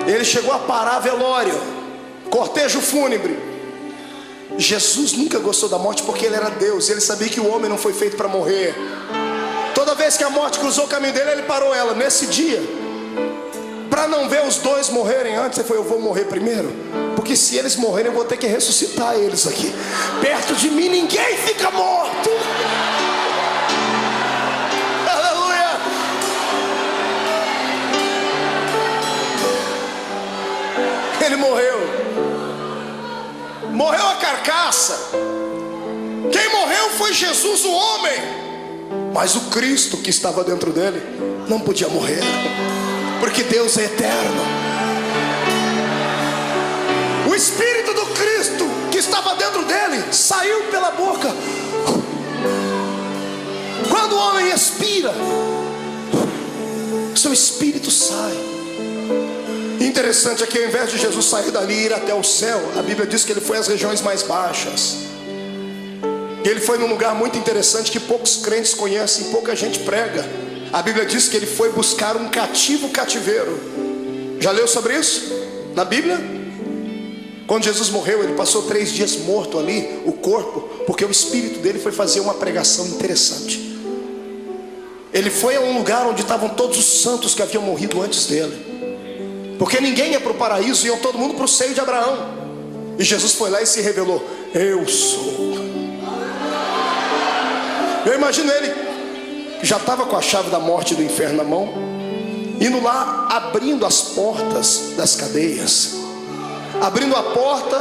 Ele chegou a parar velório, cortejo fúnebre. Jesus nunca gostou da morte porque ele era Deus. Ele sabia que o homem não foi feito para morrer. Toda vez que a morte cruzou o caminho dele, ele parou ela. Nesse dia, para não ver os dois morrerem antes, ele falou: eu vou morrer primeiro, porque se eles morrerem eu vou ter que ressuscitar eles aqui. Perto de mim ninguém fica morto. Aleluia. Ele morreu a carcaça. Quem morreu foi Jesus, o homem. Mas o Cristo que estava dentro dele não podia morrer, porque Deus é eterno. O Espírito do Cristo que estava dentro dele saiu pela boca. Quando o homem expira, seu espírito sai. Interessante é que ao invés de Jesus sair dali e ir até o céu, a Bíblia diz que ele foi às regiões mais baixas. E ele foi num lugar muito interessante que poucos crentes conhecem, pouca gente prega. A Bíblia diz que ele foi buscar um cativeiro. Já leu sobre isso na Bíblia? Quando Jesus morreu, ele passou 3 dias morto ali, o corpo, porque o espírito dele foi fazer uma pregação interessante. Ele foi a um lugar onde estavam todos os santos que haviam morrido antes dele, porque ninguém ia para o paraíso, iam todo mundo para o seio de Abraão. E Jesus foi lá e se revelou: eu sou. Eu imagino ele, que já estava com a chave da morte e do inferno na mão, indo lá, abrindo as portas das cadeias. Abrindo a porta,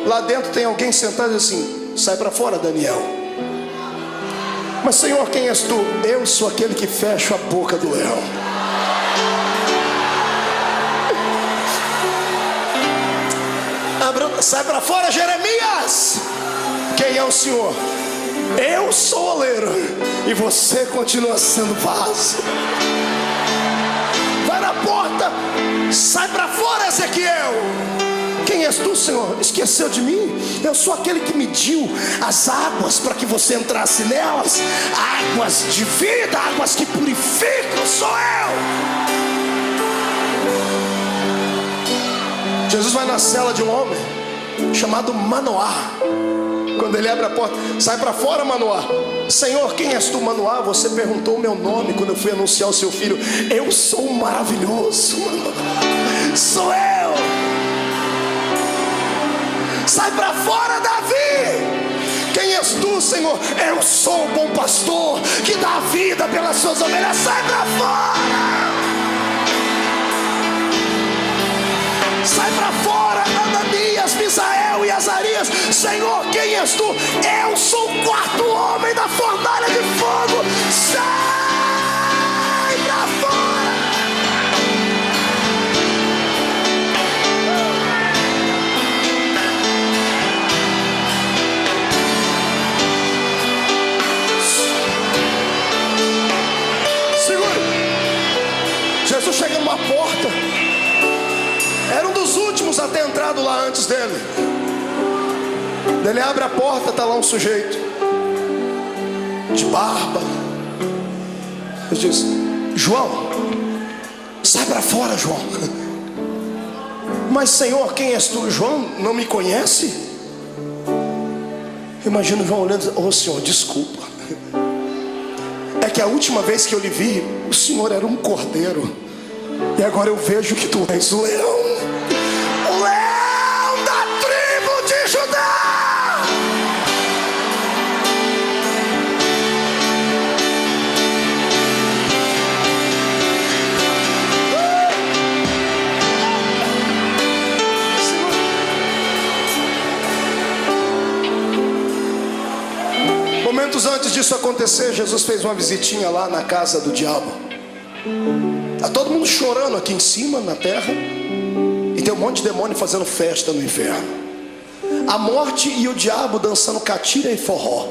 lá dentro tem alguém sentado assim: sai para fora, Daniel. Mas Senhor, quem és tu? Eu sou aquele que fecha a boca do leão. Sai para fora, Jeremias. Quem é o Senhor? Eu sou o oleiro e você continua sendo vaso. Vai na porta. Sai para fora, Ezequiel. Quem és tu, Senhor? Esqueceu de mim? Eu sou aquele que mediu as águas para que você entrasse nelas. Águas de vida, águas que purificam, sou eu. Jesus vai na cela de um homem chamado Manoá. Quando ele abre a porta: sai para fora, Manoá. Senhor, quem és tu, Manoá? Você perguntou o meu nome quando eu fui anunciar o seu filho. Eu sou o maravilhoso, Manoá. Sou eu. Sai para fora, Davi. Quem és tu, Senhor? Eu sou o bom pastor que dá a vida pelas suas ovelhas. Sai para fora. Sai para fora, Ananias, Misael e Azarias. Senhor, quem és tu? Eu sou o 4º homem da fornalha de fogo. Sai para fora. Segura. Jesus chega numa porta. Era um dos últimos a ter entrado lá antes dele. Ele abre a porta, está lá um sujeito de barba. Ele diz: João, sai para fora, João. Mas Senhor, quem és tu? João não me conhece? Imagina João olhando e dizendo: Senhor, desculpa. É que a última vez que eu lhe vi, o Senhor era um cordeiro, e agora eu vejo que tu és o leão. O leão da tribo de Judá. Momentos antes disso acontecer, Jesus fez uma visitinha lá na casa do diabo. Está todo mundo chorando aqui em cima, na terra, e tem um monte de demônio fazendo festa no inferno. A morte e o diabo dançando catira e forró.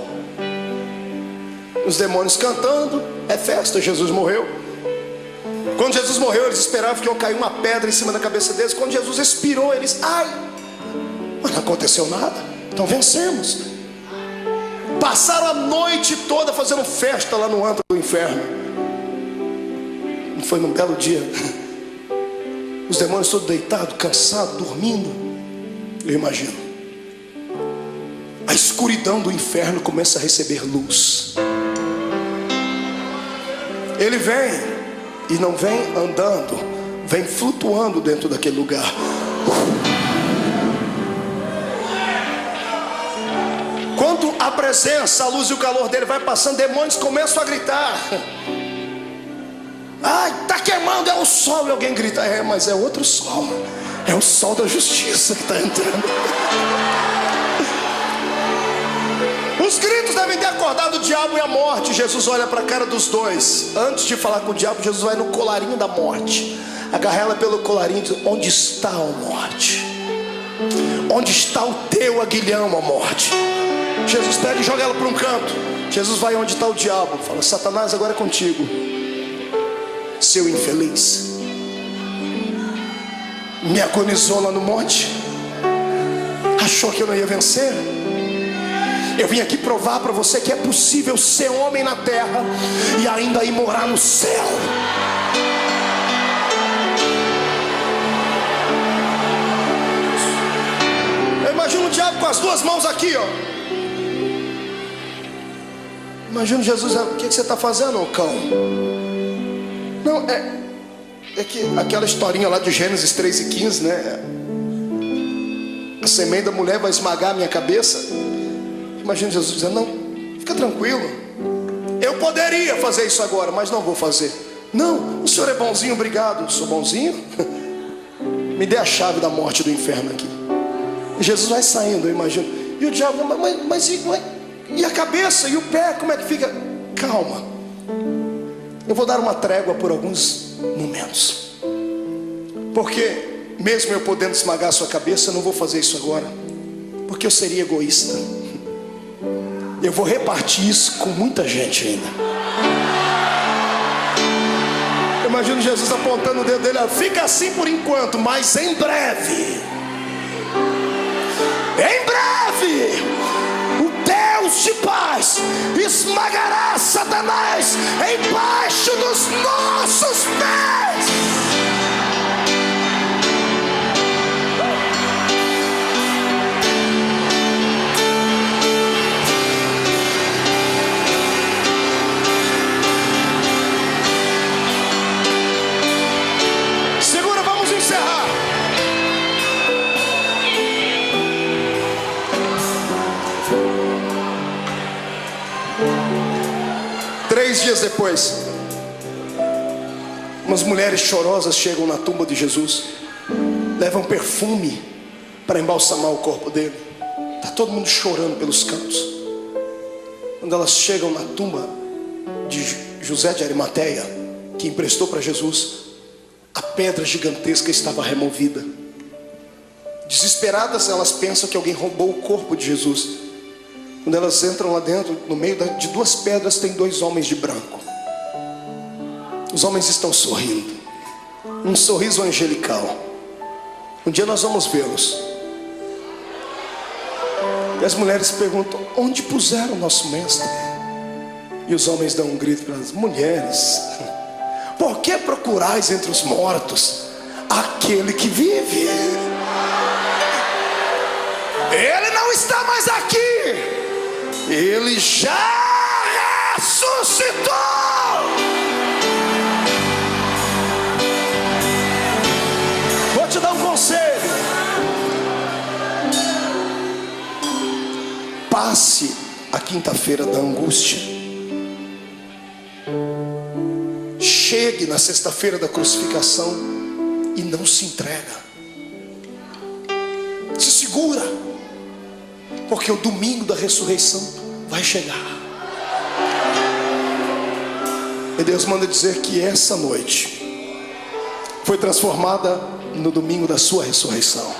Os demônios cantando, é festa. Jesus morreu. Quando Jesus morreu, eles esperavam que ia cair uma pedra em cima da cabeça deles. Quando Jesus expirou, eles: ai, mas não aconteceu nada, então vencemos. Passaram a noite toda fazendo festa lá no antro do inferno. Foi num belo dia, os demônios todos deitados, cansados, dormindo. Eu imagino. escuridão do inferno começa a receber luz. Ele vem, e não vem andando, vem flutuando dentro daquele lugar. Quando a presença, a luz e o calor dele vai passando, demônios começam a gritar: ai, está queimando, é o sol. E alguém grita: é, mas é outro sol, é o sol da justiça que está entrando. Os gritos devem ter acordado o diabo e a morte. Jesus olha para a cara dos dois. Antes de falar com o diabo, Jesus vai no colarinho da morte, agarra ela pelo colarinho e diz: onde está a morte? Onde está o teu aguilhão, a morte? Jesus pega e joga ela para um canto. Jesus vai onde está o diabo, fala: Satanás, agora é contigo, seu infeliz. Me agonizou lá no monte, achou que eu não ia vencer. Eu vim aqui provar para você que é possível ser homem na terra e ainda ir morar no céu. Eu imagino o diabo com as duas mãos aqui, ó. Imagina Jesus: o que você está fazendo, ô cão? Não, é que aquela historinha lá de Gênesis 3:15, né? A semente da mulher vai esmagar a minha cabeça. Imagina Jesus dizendo: não, fica tranquilo, eu poderia fazer isso agora, mas não vou fazer. Não, o senhor é bonzinho, obrigado. Sou bonzinho? Me dê a chave da morte do inferno aqui. E Jesus vai saindo, eu imagino. E o diabo: mas e a cabeça e o pé, como é que fica? Calma, eu vou dar uma trégua por alguns momentos, porque mesmo eu podendo esmagar a sua cabeça, eu não vou fazer isso agora, porque eu seria egoísta. Eu vou repartir isso com muita gente ainda. Eu imagino Jesus apontando o dedo dele: fica assim por enquanto, mas em breve, o Deus de paz esmagará Satanás embaixo dos nossos pés. Segura, vamos encerrar. Três dias depois, umas mulheres chorosas chegam na tumba de Jesus, levam perfume para embalsamar o corpo dele. Está todo mundo chorando pelos cantos. Quando elas chegam na tumba de José de Arimateia, que emprestou para Jesus, a pedra gigantesca estava removida. Desesperadas, elas pensam que alguém roubou o corpo de Jesus. Quando elas entram lá dentro, no meio de duas pedras tem dois homens de branco. Os homens estão sorrindo, um sorriso angelical. Um dia nós vamos vê-los. E as mulheres perguntam: onde puseram o nosso mestre? E os homens dão um grito para elas: mulheres, por que procurais entre os mortos aquele que vive? Ele não está mais aqui, ele já ressuscitou. Vou te dar um conselho: passe a quinta-feira da angústia, chegue na sexta-feira da crucificação e não se entrega. Se segura, porque o domingo da ressurreição vai chegar. E Deus manda dizer que essa noite foi transformada no domingo da sua ressurreição.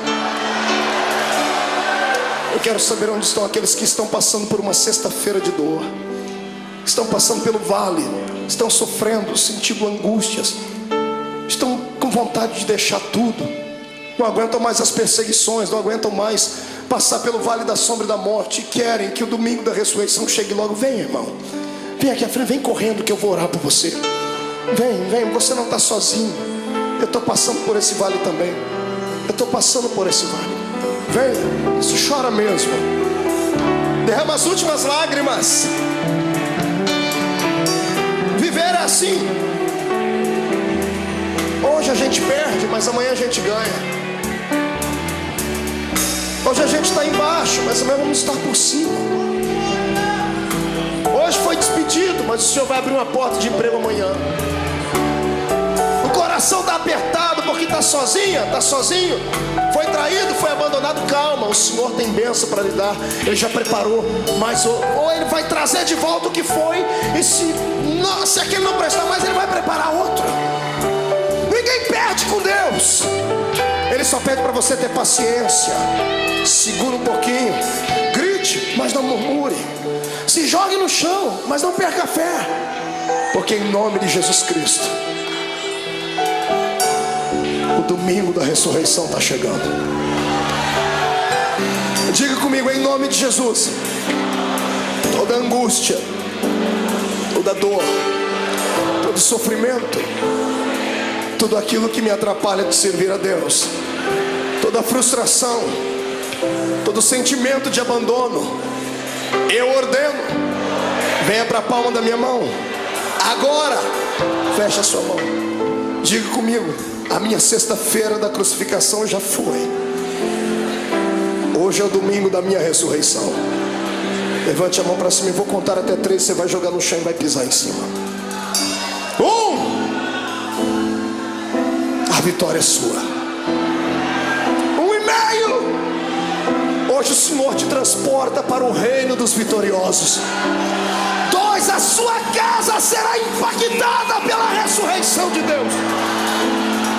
Eu quero saber onde estão aqueles que estão passando por uma sexta-feira de dor, estão passando pelo vale, estão sofrendo, sentindo angústias, estão com vontade de deixar tudo, não aguentam mais as perseguições, não aguentam mais passar pelo vale da sombra e da morte, e querem que o domingo da ressurreição chegue logo. Vem, irmão, vem aqui à frente, vem correndo que eu vou orar por você. Vem, você não está sozinho. Eu estou passando por esse vale também. Eu estou passando por esse vale. Vem, isso chora mesmo. Derrama as últimas lágrimas. Viver é assim. Hoje a gente perde, mas amanhã a gente ganha. Hoje a gente está embaixo, mas amanhã vamos estar por cima. Hoje foi despedido, mas o Senhor vai abrir uma porta de emprego amanhã. O coração está apertado porque está sozinha, está sozinho. Foi traído, foi abandonado. Calma, o Senhor tem bênção para lhe dar. Ele já preparou. Mas ou Ele vai trazer de volta o que foi. E se aquele não prestar mais, Ele vai preparar outro. Ninguém perde com Deus. Ele só pede para você ter paciência. Segura um pouquinho. Grite, mas não murmure. Se jogue no chão, mas não perca a fé. Porque em nome de Jesus Cristo, o domingo da ressurreição está chegando. Diga comigo, em nome de Jesus. Toda angústia, toda dor, todo sofrimento, tudo aquilo que me atrapalha de servir a Deus, toda frustração, todo sentimento de abandono, eu ordeno, venha para a palma da minha mão. Agora, feche a sua mão. Diga comigo, a minha sexta-feira da crucificação já foi. Hoje é o domingo da minha ressurreição. Levante a mão para cima, eu vou contar até 3. Você vai jogar no chão e vai pisar em cima. 1. A vitória é sua. 1,5. Hoje o Senhor te transporta para o reino dos vitoriosos. 2. A sua casa será impactada pela ressurreição de Deus.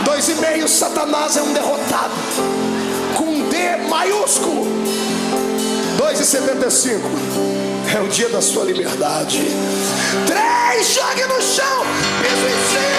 2,5. Satanás é um derrotado, com um D maiúsculo. 2,75. É o dia da sua liberdade. 3. Jogue no chão, piso em cima.